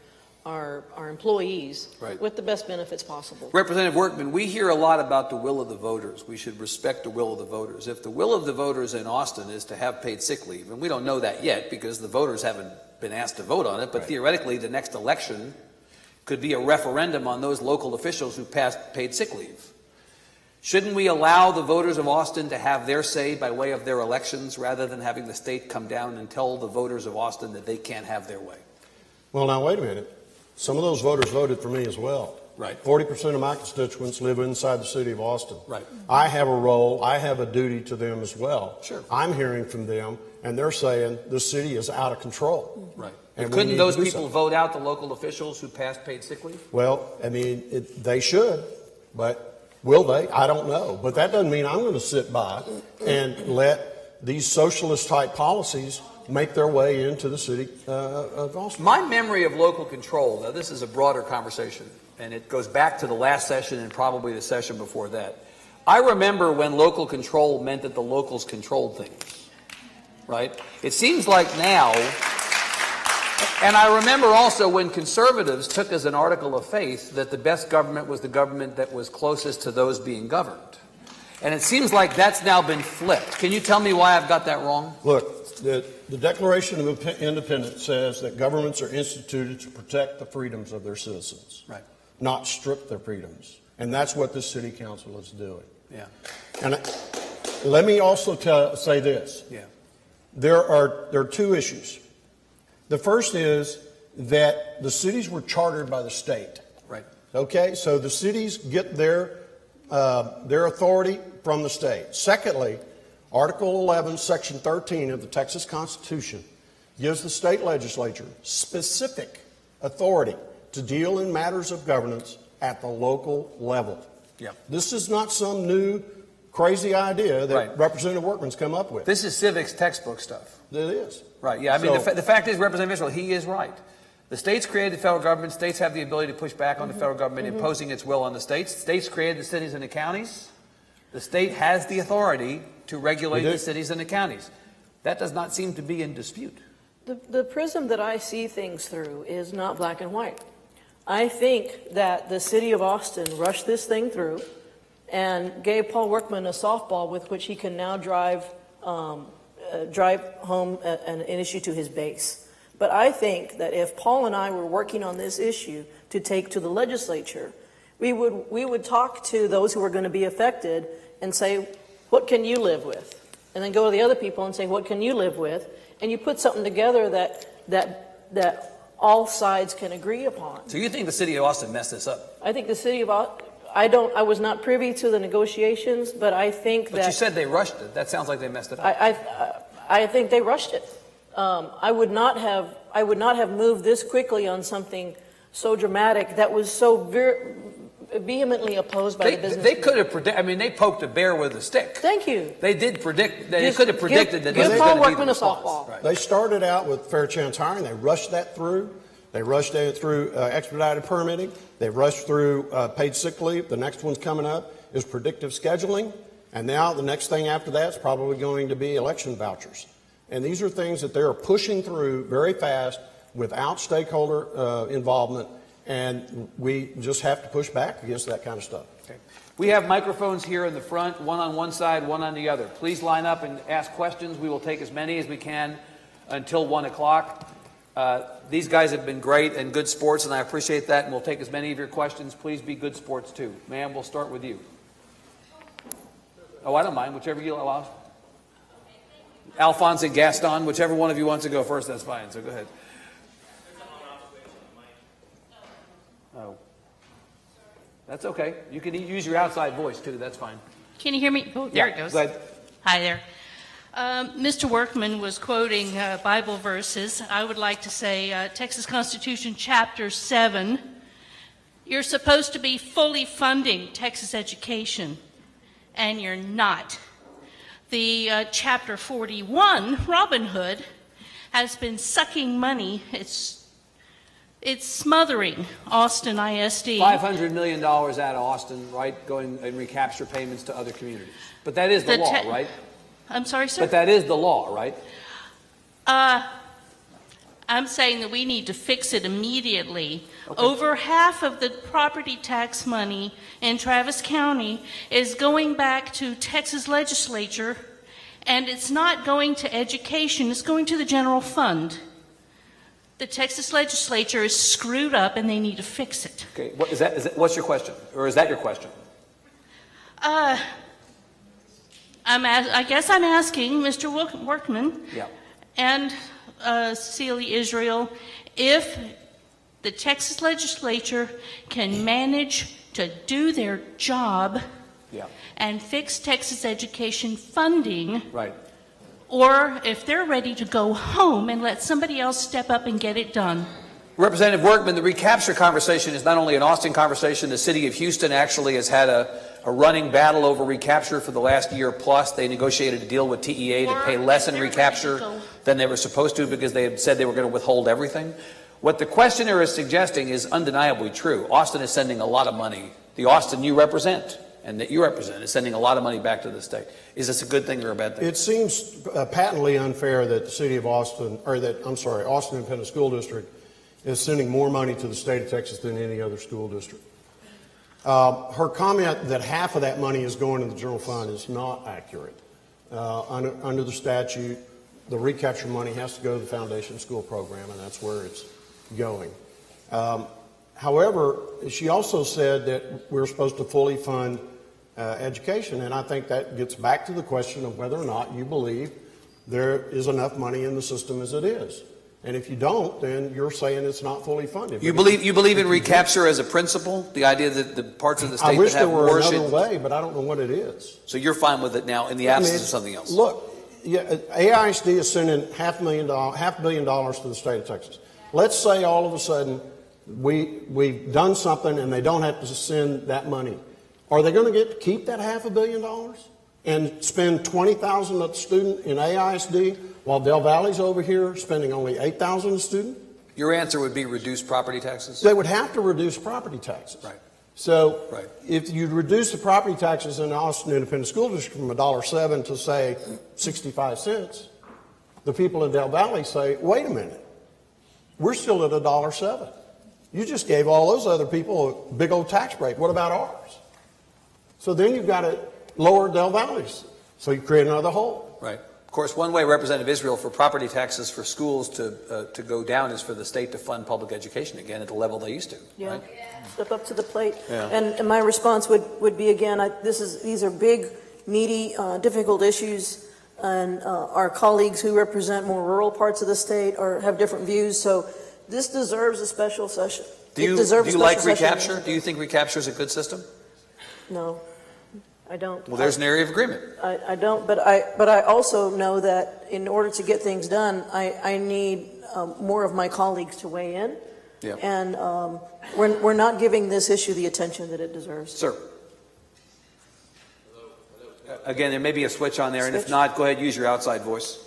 employees Right. with the best benefits possible. Representative Workman, we hear a lot about the will of the voters. We should respect the will of the voters. If the will of the voters in Austin is to have paid sick leave, and we don't know that yet because the voters haven't been asked to vote on it, but theoretically the next election could be a referendum on those local officials who passed paid sick leave. Shouldn't we allow the voters of Austin to have their say by way of their elections rather than having the state come down and tell the voters of Austin that they can't have their way? Well, now, wait a minute. Some of those voters voted for me as well. Right. 40% of my constituents live inside the city of Austin. Right. I have a role. I have a duty to them as well. Sure. I'm hearing from them, and they're saying the city is out of control. Right. And we Couldn't need those to do people something. vote out the local officials who passed paid sick leave? Well, I mean, they should, but will they? I don't know. But that doesn't mean I'm going to sit by and let these socialist-type policies make their way into the city of Austin. My memory of local control, now this is a broader conversation, and it goes back to the last session and probably the session before that. I remember when local control meant that the locals controlled things, right? It seems like now, and I remember also when conservatives took as an article of faith that the best government was the government that was closest to those being governed. And it seems like that's now been flipped. Can you tell me why I've got that wrong? Look, the Declaration of Independence says that governments are instituted to protect the freedoms of their citizens, Right. not strip their freedoms. And that's what this city council is doing. Yeah. And let me also say this. Yeah. There are two issues. The first is that the cities were chartered by the state. Right. Okay, so the cities get their authority from the state. Secondly, Article 11, Section 13 of the Texas Constitution gives the state legislature specific authority to deal in matters of governance at the local level. Yeah. This is not some new crazy idea that Right. Representative Workman's come up with. This is civics textbook stuff. It is. Right, yeah. I mean, So- the fact is, Representative Mitchell, he is right. The states created the federal government. States have the ability to push back on the federal government, imposing its will on the states. States created the cities and the counties. The state has the authority to regulate We do. the cities and the counties. That does not seem to be in dispute. The prism that I see things through is not black and white. I think that the city of Austin rushed this thing through and gave Paul Workman a softball with which he can now drive home an issue to his base. But I think that if Paul and I were working on this issue to take to the legislature, we would talk to those who are going to be affected and say, what can you live with? And then go to the other people and say, what can you live with? And you put something together that all sides can agree upon. So you think the city of Austin messed this up? I think the city of Austin, I was not privy to the negotiations, but I think that. But you said they rushed it. That sounds like they messed it up. I think they rushed it. I would not have moved this quickly on something so dramatic that was so vehemently opposed by the business. They could have predicted. I mean, they poked a bear with a stick. Thank you. They did predict. They could have predicted that. Give this was Paul going to be Workman the a response. softball. Right. They started out with fair chance hiring. They rushed that through. They rushed it through expedited permitting. They rushed through paid sick leave. The next one's coming up is predictive scheduling. And now the next thing after that is probably going to be election vouchers. And these are things that they are pushing through very fast without stakeholder involvement. And we just have to push back against that kind of stuff. Okay. We have microphones here in the front, one on one side, one on the other. Please line up and ask questions. We will take as many as we can until 1 o'clock. These guys have been great and good sports, and I appreciate that, and we'll take as many of your questions. Please be good sports, too. Ma'am, we'll start with you. Oh, I don't mind. Whichever you allow. Alphonse and Gaston, whichever one of you wants to go first, that's fine. So go ahead. Oh. That's okay. You can use your outside voice, too. That's fine. Can you hear me? Oh, there it goes. Go ahead. Hi there. Mr. Workman was quoting Bible verses. I would like to say Texas Constitution Chapter 7. You're supposed to be fully funding Texas education, and you're not. The Chapter 41, Robin Hood, has been sucking money. It's smothering Austin ISD. $500 million out of Austin, right, going and recapture payments to other communities. But that is the law, right? I'm sorry, sir? But that is the law, right? I'm saying that we need to fix it immediately. Okay. Over half of the property tax money in Travis County is going back to Texas legislature, and it's not going to education, it's going to the general fund. The Texas legislature is screwed up, and they need to fix it. Okay, what's your question? Or is that your question? I guess I'm asking Mr. Workman and Cecilia Israel if the Texas legislature can manage to do their job and fix Texas education funding, right, or if they're ready to go home and let somebody else step up and get it done. Representative Workman, the recapture conversation is not only an Austin conversation. The city of Houston actually has had a running battle over recapture for the last year plus. They negotiated a deal with TEA to pay less in recapture than they were supposed to because they had said they were going to withhold everything. What the questioner is suggesting is undeniably true. Austin is sending a lot of money. The Austin you represent and that you represent is sending a lot of money back to the state. Is this a good thing or a bad thing? It seems patently unfair that the city of Austin, Austin Independent School District is sending more money to the state of Texas than any other school district. Her comment that half of that money is going to the general fund is not accurate. Under the statute, the recapture money has to go to the foundation school program, and that's where it's going. However, she also said that we're supposed to fully fund education, and I think that gets back to the question of whether or not you believe there is enough money in the system as it is. And if you don't, then you're saying it's not fully funded. You believe in recapture as a principle? The idea that the parts of the state I wish that have there were more another way, but I don't know what it is. So you're fine with it now in the absence of something else? Look, AISD is sending $500 million to the state of Texas. Let's say all of a sudden we've done something and they don't have to send that money. Are they going to get to keep that $500 million and spend $20,000 a student in AISD while Del Valley's over here spending only $8,000 a student? Your answer would be reduce property taxes? They would have to reduce property taxes. Right. So if you reduce the property taxes in the Austin Independent School District from $1.07 to, say, 65 cents, the people in Del Valley say, wait a minute, we're still at $1.07. You just gave all those other people a big old tax break. What about ours? So then you've got to lower Del Valley's. So you create another hole. Right. course, one way, Representative Israel, for property taxes for schools to go down is for the state to fund public education again at the level they used to. Yeah, Right? step up to the plate. Yeah. And my response would be, again, these are big, meaty, difficult issues, and our colleagues who represent more rural parts of the state have different views, so this deserves a special session. Do you like recapture? Do you think recapture is a good system? No, I don't. Well, there's an area of agreement. I don't, but I also know that in order to get things done, I need more of my colleagues to weigh in. Yeah. And we're not giving this issue the attention that it deserves. Sir. Again, there may be a switch on there, and if not, go ahead, use your outside voice.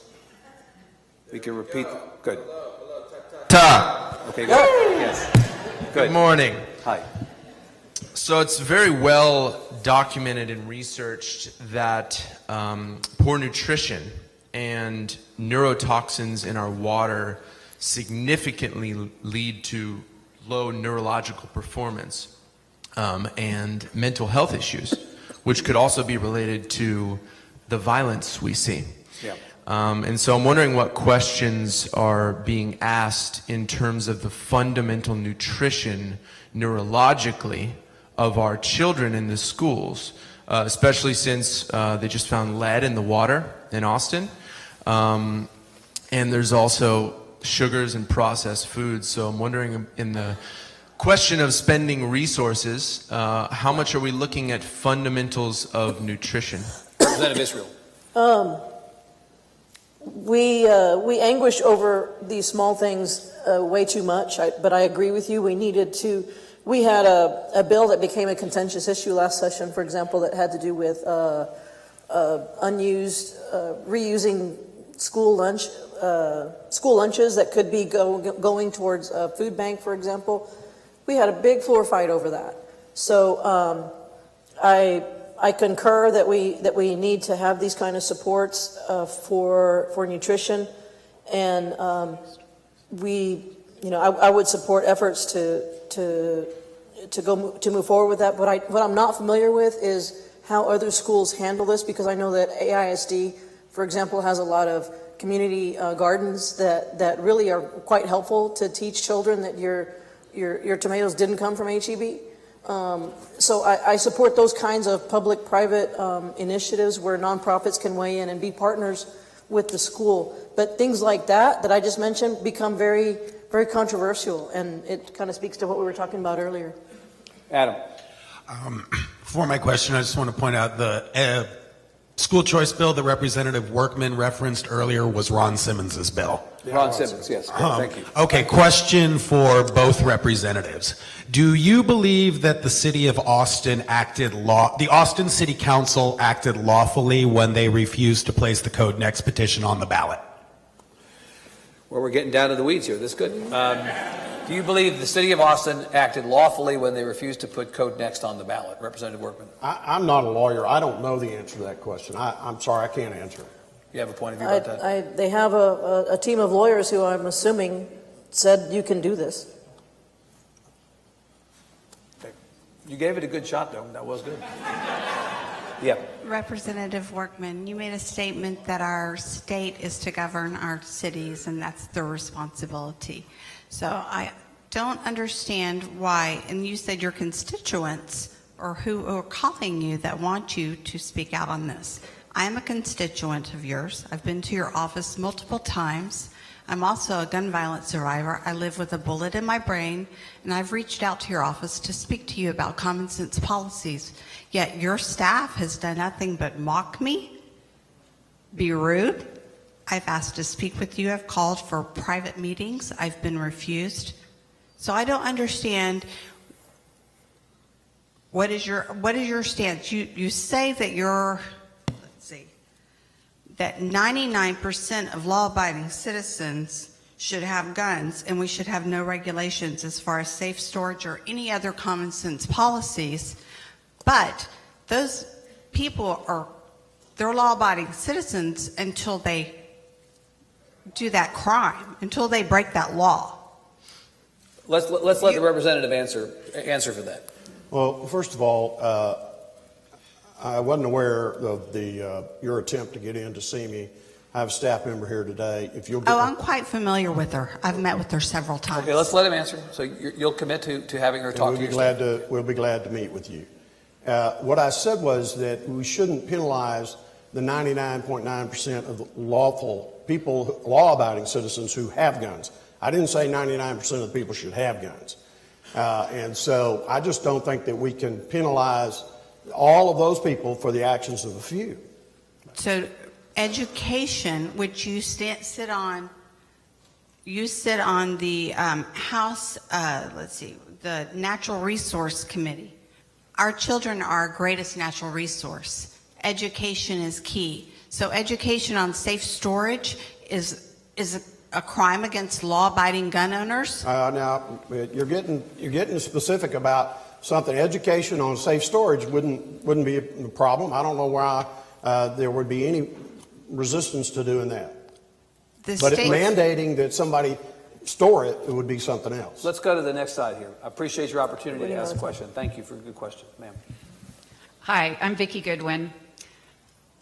We can repeat. Good. Ta. Okay, good. Yes. Good morning. Hi. So it's very well documented and researched that poor nutrition and neurotoxins in our water significantly lead to low neurological performance and mental health issues, which could also be related to the violence we see. Yeah. And so I'm wondering what questions are being asked in terms of the fundamental nutrition neurologically of our children in the schools, especially since they just found lead in the water in Austin. And there's also sugars and processed foods. So I'm wondering, in the question of spending resources, how much are we looking at fundamentals of nutrition? Representative Israel. We anguish over these small things way too much, but I agree with you. We had a bill that became a contentious issue last session, for example, that had to do with reusing school lunches that could be going towards a food bank, for example. We had a big floor fight over that. So I concur that we need to have these kind of supports for nutrition, and I would support efforts to move forward with that. What I'm not familiar with is how other schools handle this, because I know that AISD, for example, has a lot of community gardens that really are quite helpful to teach children that your tomatoes didn't come from HEB. So I support those kinds of public-private initiatives where nonprofits can weigh in and be partners with the school. But things like that I just mentioned become very, very controversial, and it kind of speaks to what we were talking about earlier. Adam. For my question, I just want to point out the school choice bill that Representative Workman referenced earlier was Ron Simmons's bill. Ron Simmons, yes. Thank you. Okay, question for both representatives. Do you believe that the city of Austin the Austin City Council acted lawfully when they refused to place the Code Next petition on the ballot? Well, we're getting down to the weeds here. That's good. Do you believe the city of Austin acted lawfully when they refused to put Code Next on the ballot? Representative Workman. I'm not a lawyer. I don't know the answer to that question. I'm sorry, I can't answer it. You have a point of view about that? They have a team of lawyers who I'm assuming said you can do this. Okay. You gave it a good shot, though. That was good. Yeah. Representative Workman, you made a statement that our state is to govern our cities, and that's their responsibility. So I don't understand why, and you said your constituents or who are calling you that want you to speak out on this. I'm a constituent of yours. I've been to your office multiple times. I'm also a gun violence survivor. I live with a bullet in my brain, and I've reached out to your office to speak to you about common sense policies. Yet your staff has done nothing but mock me, be rude. I've asked to speak with you. I've called for private meetings. I've been refused. So I don't understand. What is your stance? You say that that 99% of law-abiding citizens should have guns, and we should have no regulations as far as safe storage or any other common sense policies. But those people they're law-abiding citizens until they do that crime, until they break that law. Let's let the representative answer for that. Well, first of all, I wasn't aware of your attempt to get in to see me, I have a staff member here today. If you'll get Oh, I'm quite familiar with her. I've met with her several times. Okay, let's let him answer. So you'll commit to having her talk to you. We'll be glad to meet with you. What I said was that we shouldn't penalize the 99.9% of the lawful people, law-abiding citizens who have guns. I didn't say 99% of the people should have guns. And so I just don't think that we can penalize all of those people for the actions of a few. So education, which you sit on the House, the Natural Resource Committee. Our children are our greatest natural resource. Education is key. So education on safe storage is a crime against law-abiding gun owners? Now, you're getting specific about something. Education on safe storage wouldn't be a problem. I don't know why there would be any resistance to doing that. But mandating that somebody store it would be something else. Let's go to the next side here. I appreciate your opportunity to ask a question. Thank you for a good question, ma'am. Hi, I'm Vicki Goodwin.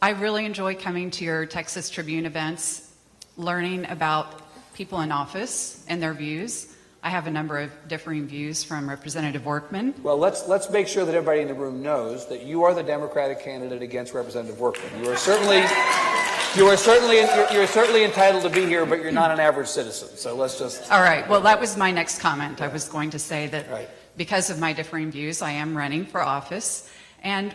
I really enjoy coming to your Texas Tribune events, learning about people in office and their views. I have a number of differing views from Representative Workman. Well, let's make sure that everybody in the room knows that you are the Democratic candidate against Representative Workman. You are certainly entitled to be here, but you're not an average citizen. So let's just. All right. Well, that was my next comment. I was going to say that because of my differing views, I am running for office, and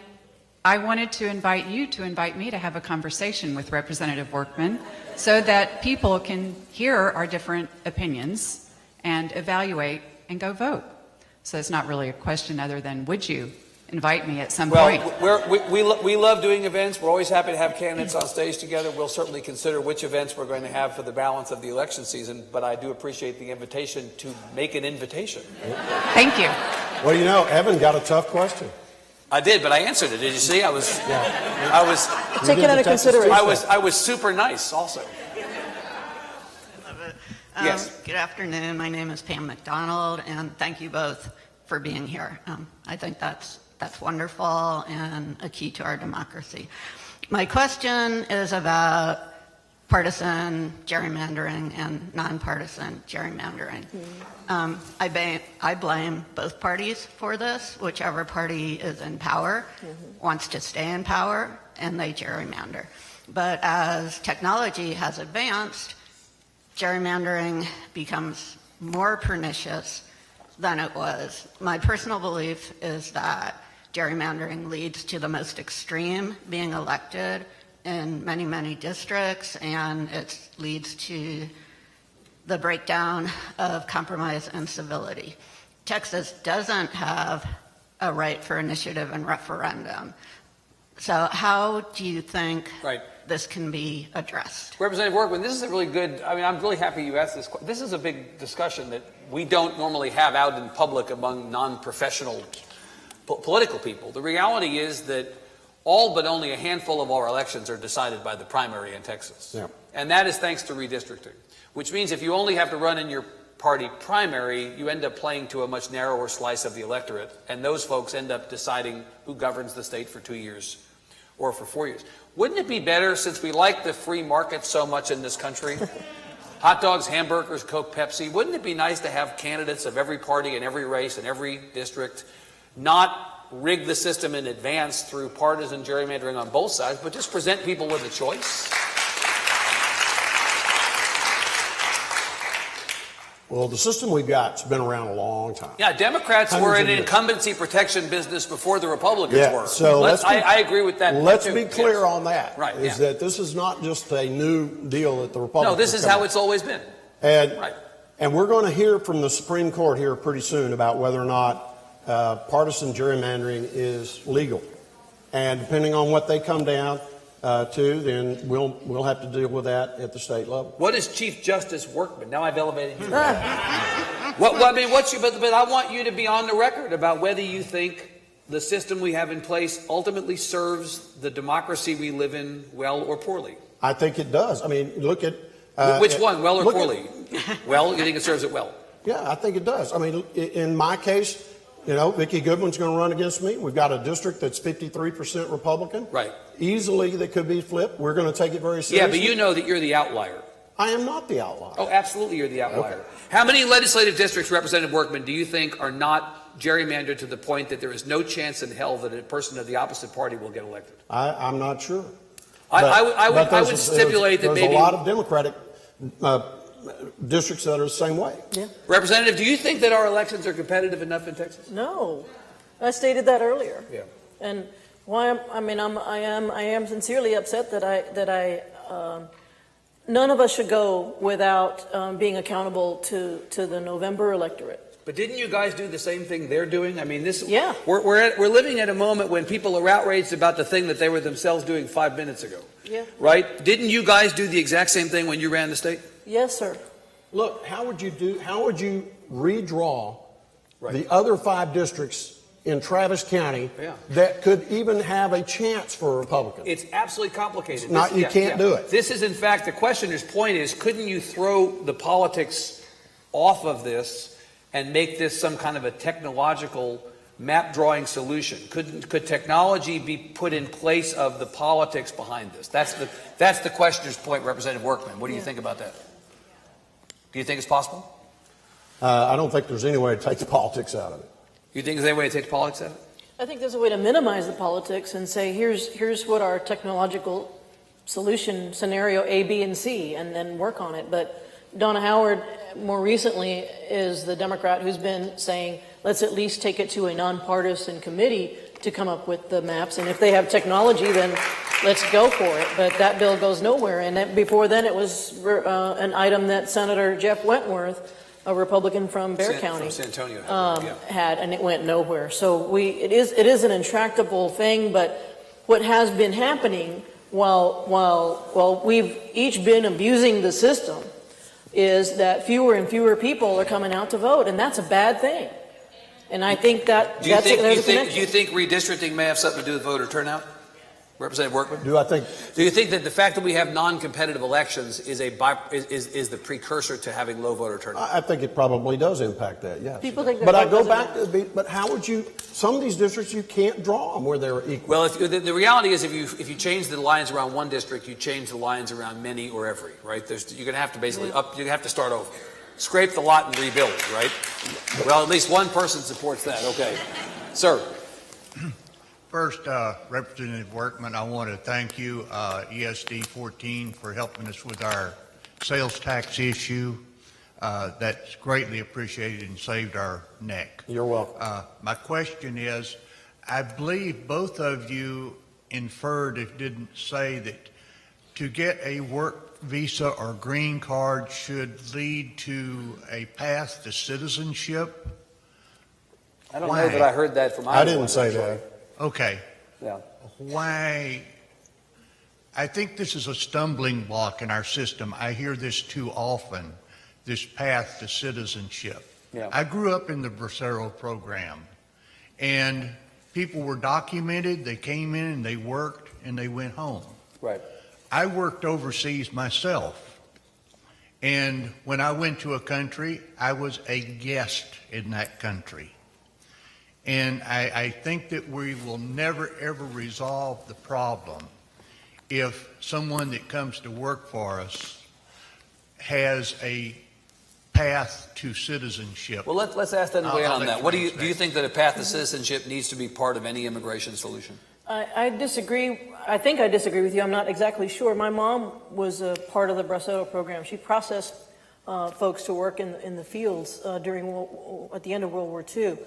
I wanted to invite you to invite me to have a conversation with Representative Workman so that people can hear our different opinions and evaluate and go vote. So it's not really a question other than would you invite me at some point? We love doing events. We're always happy to have candidates on stage together. We'll certainly consider which events we're going to have for the balance of the election season, but I do appreciate the invitation to make an invitation. Thank you. Well, you know, Evan got a tough question. I did, but I answered it. Did you see? I was Take it into consideration. I was super nice also. Yes. Good afternoon. My name is Pam McDonald, and thank you both for being here. I think that's wonderful and a key to our democracy. My question is about partisan gerrymandering and nonpartisan gerrymandering. I blame both parties for this. Whichever party is in power wants to stay in power, and they gerrymander. But as technology has advanced, gerrymandering becomes more pernicious than it was. My personal belief is that gerrymandering leads to the most extreme being elected in many, many districts, and it leads to the breakdown of compromise and civility. Texas doesn't have a right for initiative and referendum. So how do you think this can be addressed? Representative Workman, this is a really good, I'm really happy you asked this. This is a big discussion that we don't normally have out in public among non-professional political people. The reality is that all but only a handful of our elections are decided by the primary in Texas. Yeah. And that is thanks to redistricting, which means if you only have to run in your party primary, you end up playing to a much narrower slice of the electorate, and those folks end up deciding who governs the state for 2 years or for 4 years. Wouldn't it be better, since we like the free market so much in this country, hot dogs, hamburgers, Coke, Pepsi, wouldn't it be nice to have candidates of every party in every race in every district, not rig the system in advance through partisan gerrymandering on both sides, but just present people with a choice? Well, the system we've got has been around a long time. Yeah, Democrats were in an incumbency protection business before the Republicans were. So I agree with that. Let's be clear on that. Right. Is that this is not just a new deal that the Republicans. No, this is how it's always been. And we're going to hear from the Supreme Court here pretty soon about whether or not partisan gerrymandering is legal. And depending on what they come down to, then we'll have to deal with that at the state level. What is Chief Justice Workman? Now I've elevated you. But I want you to be on the record about whether you think the system we have in place ultimately serves the democracy we live in well or poorly. I think it does. I mean, look at which one, well or poorly? Well, you think it serves it well? Yeah, I think it does. I mean, in my case, You know, Vicki Goodwin's going to run against me. We've got a district that's 53% Republican. Right. Easily that could be flipped. We're going to take it very seriously. Yeah, but you know that you're the outlier. I am not the outlier. Oh, absolutely, you're the outlier. Okay. How many legislative districts, Representative Workman, do you think are not gerrymandered to the point that there is no chance in hell that a person of the opposite party will get elected? I'm not sure. I would stipulate that maybe... There's a lot of Democratic districts that are the same way. Yeah. Representative, do you think that our elections are competitive enough in Texas? No, I stated that earlier. Yeah. And why? I am sincerely upset that none of us should go without being accountable to the November electorate. But didn't you guys do the same thing they're doing? I mean, Yeah. We're living at a moment when people are outraged about the thing that they were themselves doing 5 minutes ago. Yeah. Right? Didn't you guys do the exact same thing when you ran the state? Yes, sir. Look, how would you redraw Right. the other 5 districts in Travis County Yeah. that could even have a chance for a Republican? It's absolutely complicated. You can't do it. This is, in fact, the questioner's point is, couldn't you throw the politics off of this and make this some kind of a technological map drawing solution? Could technology be put in place of the politics behind this? That's the questioner's point, Representative Workman. What do you think about that? Do you think it's possible? I don't think there's any way to take the politics out of it. You think there's any way to take the politics out of it? I think there's a way to minimize the politics and say, here's what our technological solution scenario A, B, and C, and then work on it. But Donna Howard, more recently, is the Democrat who's been saying, let's at least take it to a nonpartisan committee to come up with the maps. And if they have technology, then let's go for it. But that bill goes nowhere. And before then, it was an item that Senator Jeff Wentworth, a Republican from Bexar County, from San Antonio, had, and it went nowhere. So it is an intractable thing. But what has been happening while we've each been abusing the system is that fewer and fewer people are coming out to vote, and that's a bad thing. And I think that do you think redistricting may have something to do with voter turnout? Representative Workman? Do you think that the fact that we have non-competitive elections is the precursor to having low voter turnout? I think it probably does impact that, yes. People think but I go back to but how would you? Some of these districts you can't draw them where they're equal. Well, the reality is, if you change the lines around one district, you change the lines around many or every. Right? You're going to have to basically you have to start over, scrape the lot and rebuild. Right? Well, at least one person supports that. Okay, sir. First, Representative Workman, I want to thank you, ESD 14, for helping us with our sales tax issue. That's greatly appreciated and saved our neck. You're welcome. My question is, I believe both of you inferred, if didn't say, that to get a work visa or green card should lead to a path to citizenship. I don't know that I heard that from either I didn't say that. Okay. Yeah. Why? I think this is a stumbling block in our system. I hear this too often, this path to citizenship. Yeah. I grew up in the Bracero program, and people were documented. They came in and they worked and they went home. Right. I worked overseas myself, and when I went to a country, I was a guest in that country. And I think that we will never, ever resolve the problem if someone that comes to work for us has a path to citizenship. Well, let's ask that and weigh in on that. What do you think that a path to Mm-hmm. citizenship needs to be part of any immigration solution? I disagree. I think I disagree with you. I'm not exactly sure. My mom was a part of the Bracero program. She processed folks to work in the fields at the end of World War II.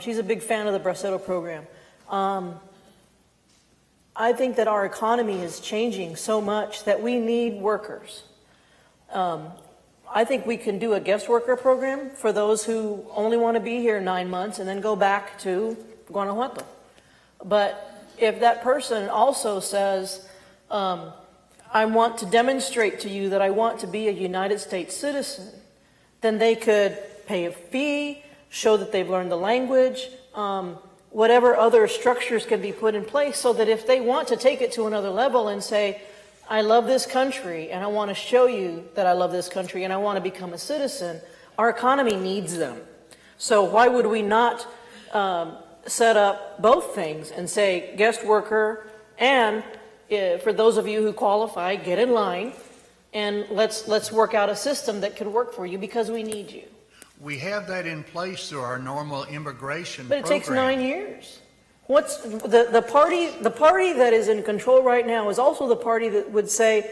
She's a big fan of the Bracero program. I think that our economy is changing so much that we need workers. I think we can do a guest worker program for those who only want to be here 9 months and then go back to Guanajuato. But if that person also says, I want to demonstrate to you that I want to be a United States citizen, then they could pay a fee, show that they've learned the language, whatever other structures can be put in place so that if they want to take it to another level and say, I love this country and I want to show you that I love this country and I want to become a citizen, our economy needs them. So why would we not set up both things and say guest worker and for those of you who qualify, get in line and let's work out a system that can work for you because we need you. We have that in place through our normal immigration But it program. takes 9 years. What's the party that is in control right now is also the party that would say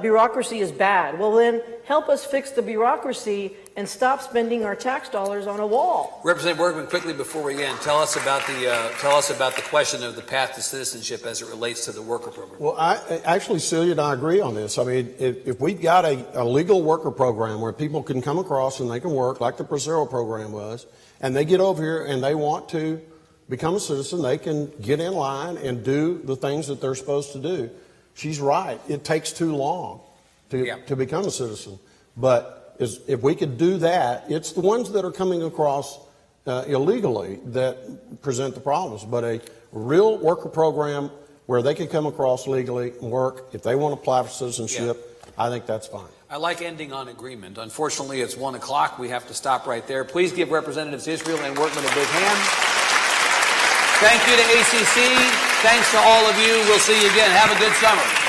bureaucracy is bad. Well, then help us fix the bureaucracy and stop spending our tax dollars on a wall. Representative Workman, quickly before we end, tell us about the question of the path to citizenship as it relates to the worker program. Well, actually, Celia and I agree on this. I mean, if we've got a legal worker program where people can come across and they can work like the Prosero program was, and they get over here and they want to become a citizen, they can get in line and do the things that they're supposed to do. She's right. It takes too long to become a citizen. But if we could do that, it's the ones that are coming across illegally that present the problems. But a real worker program where they can come across legally and work, if they want to apply for citizenship, I think that's fine. I like ending on agreement. Unfortunately, it's 1 o'clock. We have to stop right there. Please give Representatives Israel and Workman a big hand. Thank you to ACC. Thanks to all of you. We'll see you again. Have a good summer.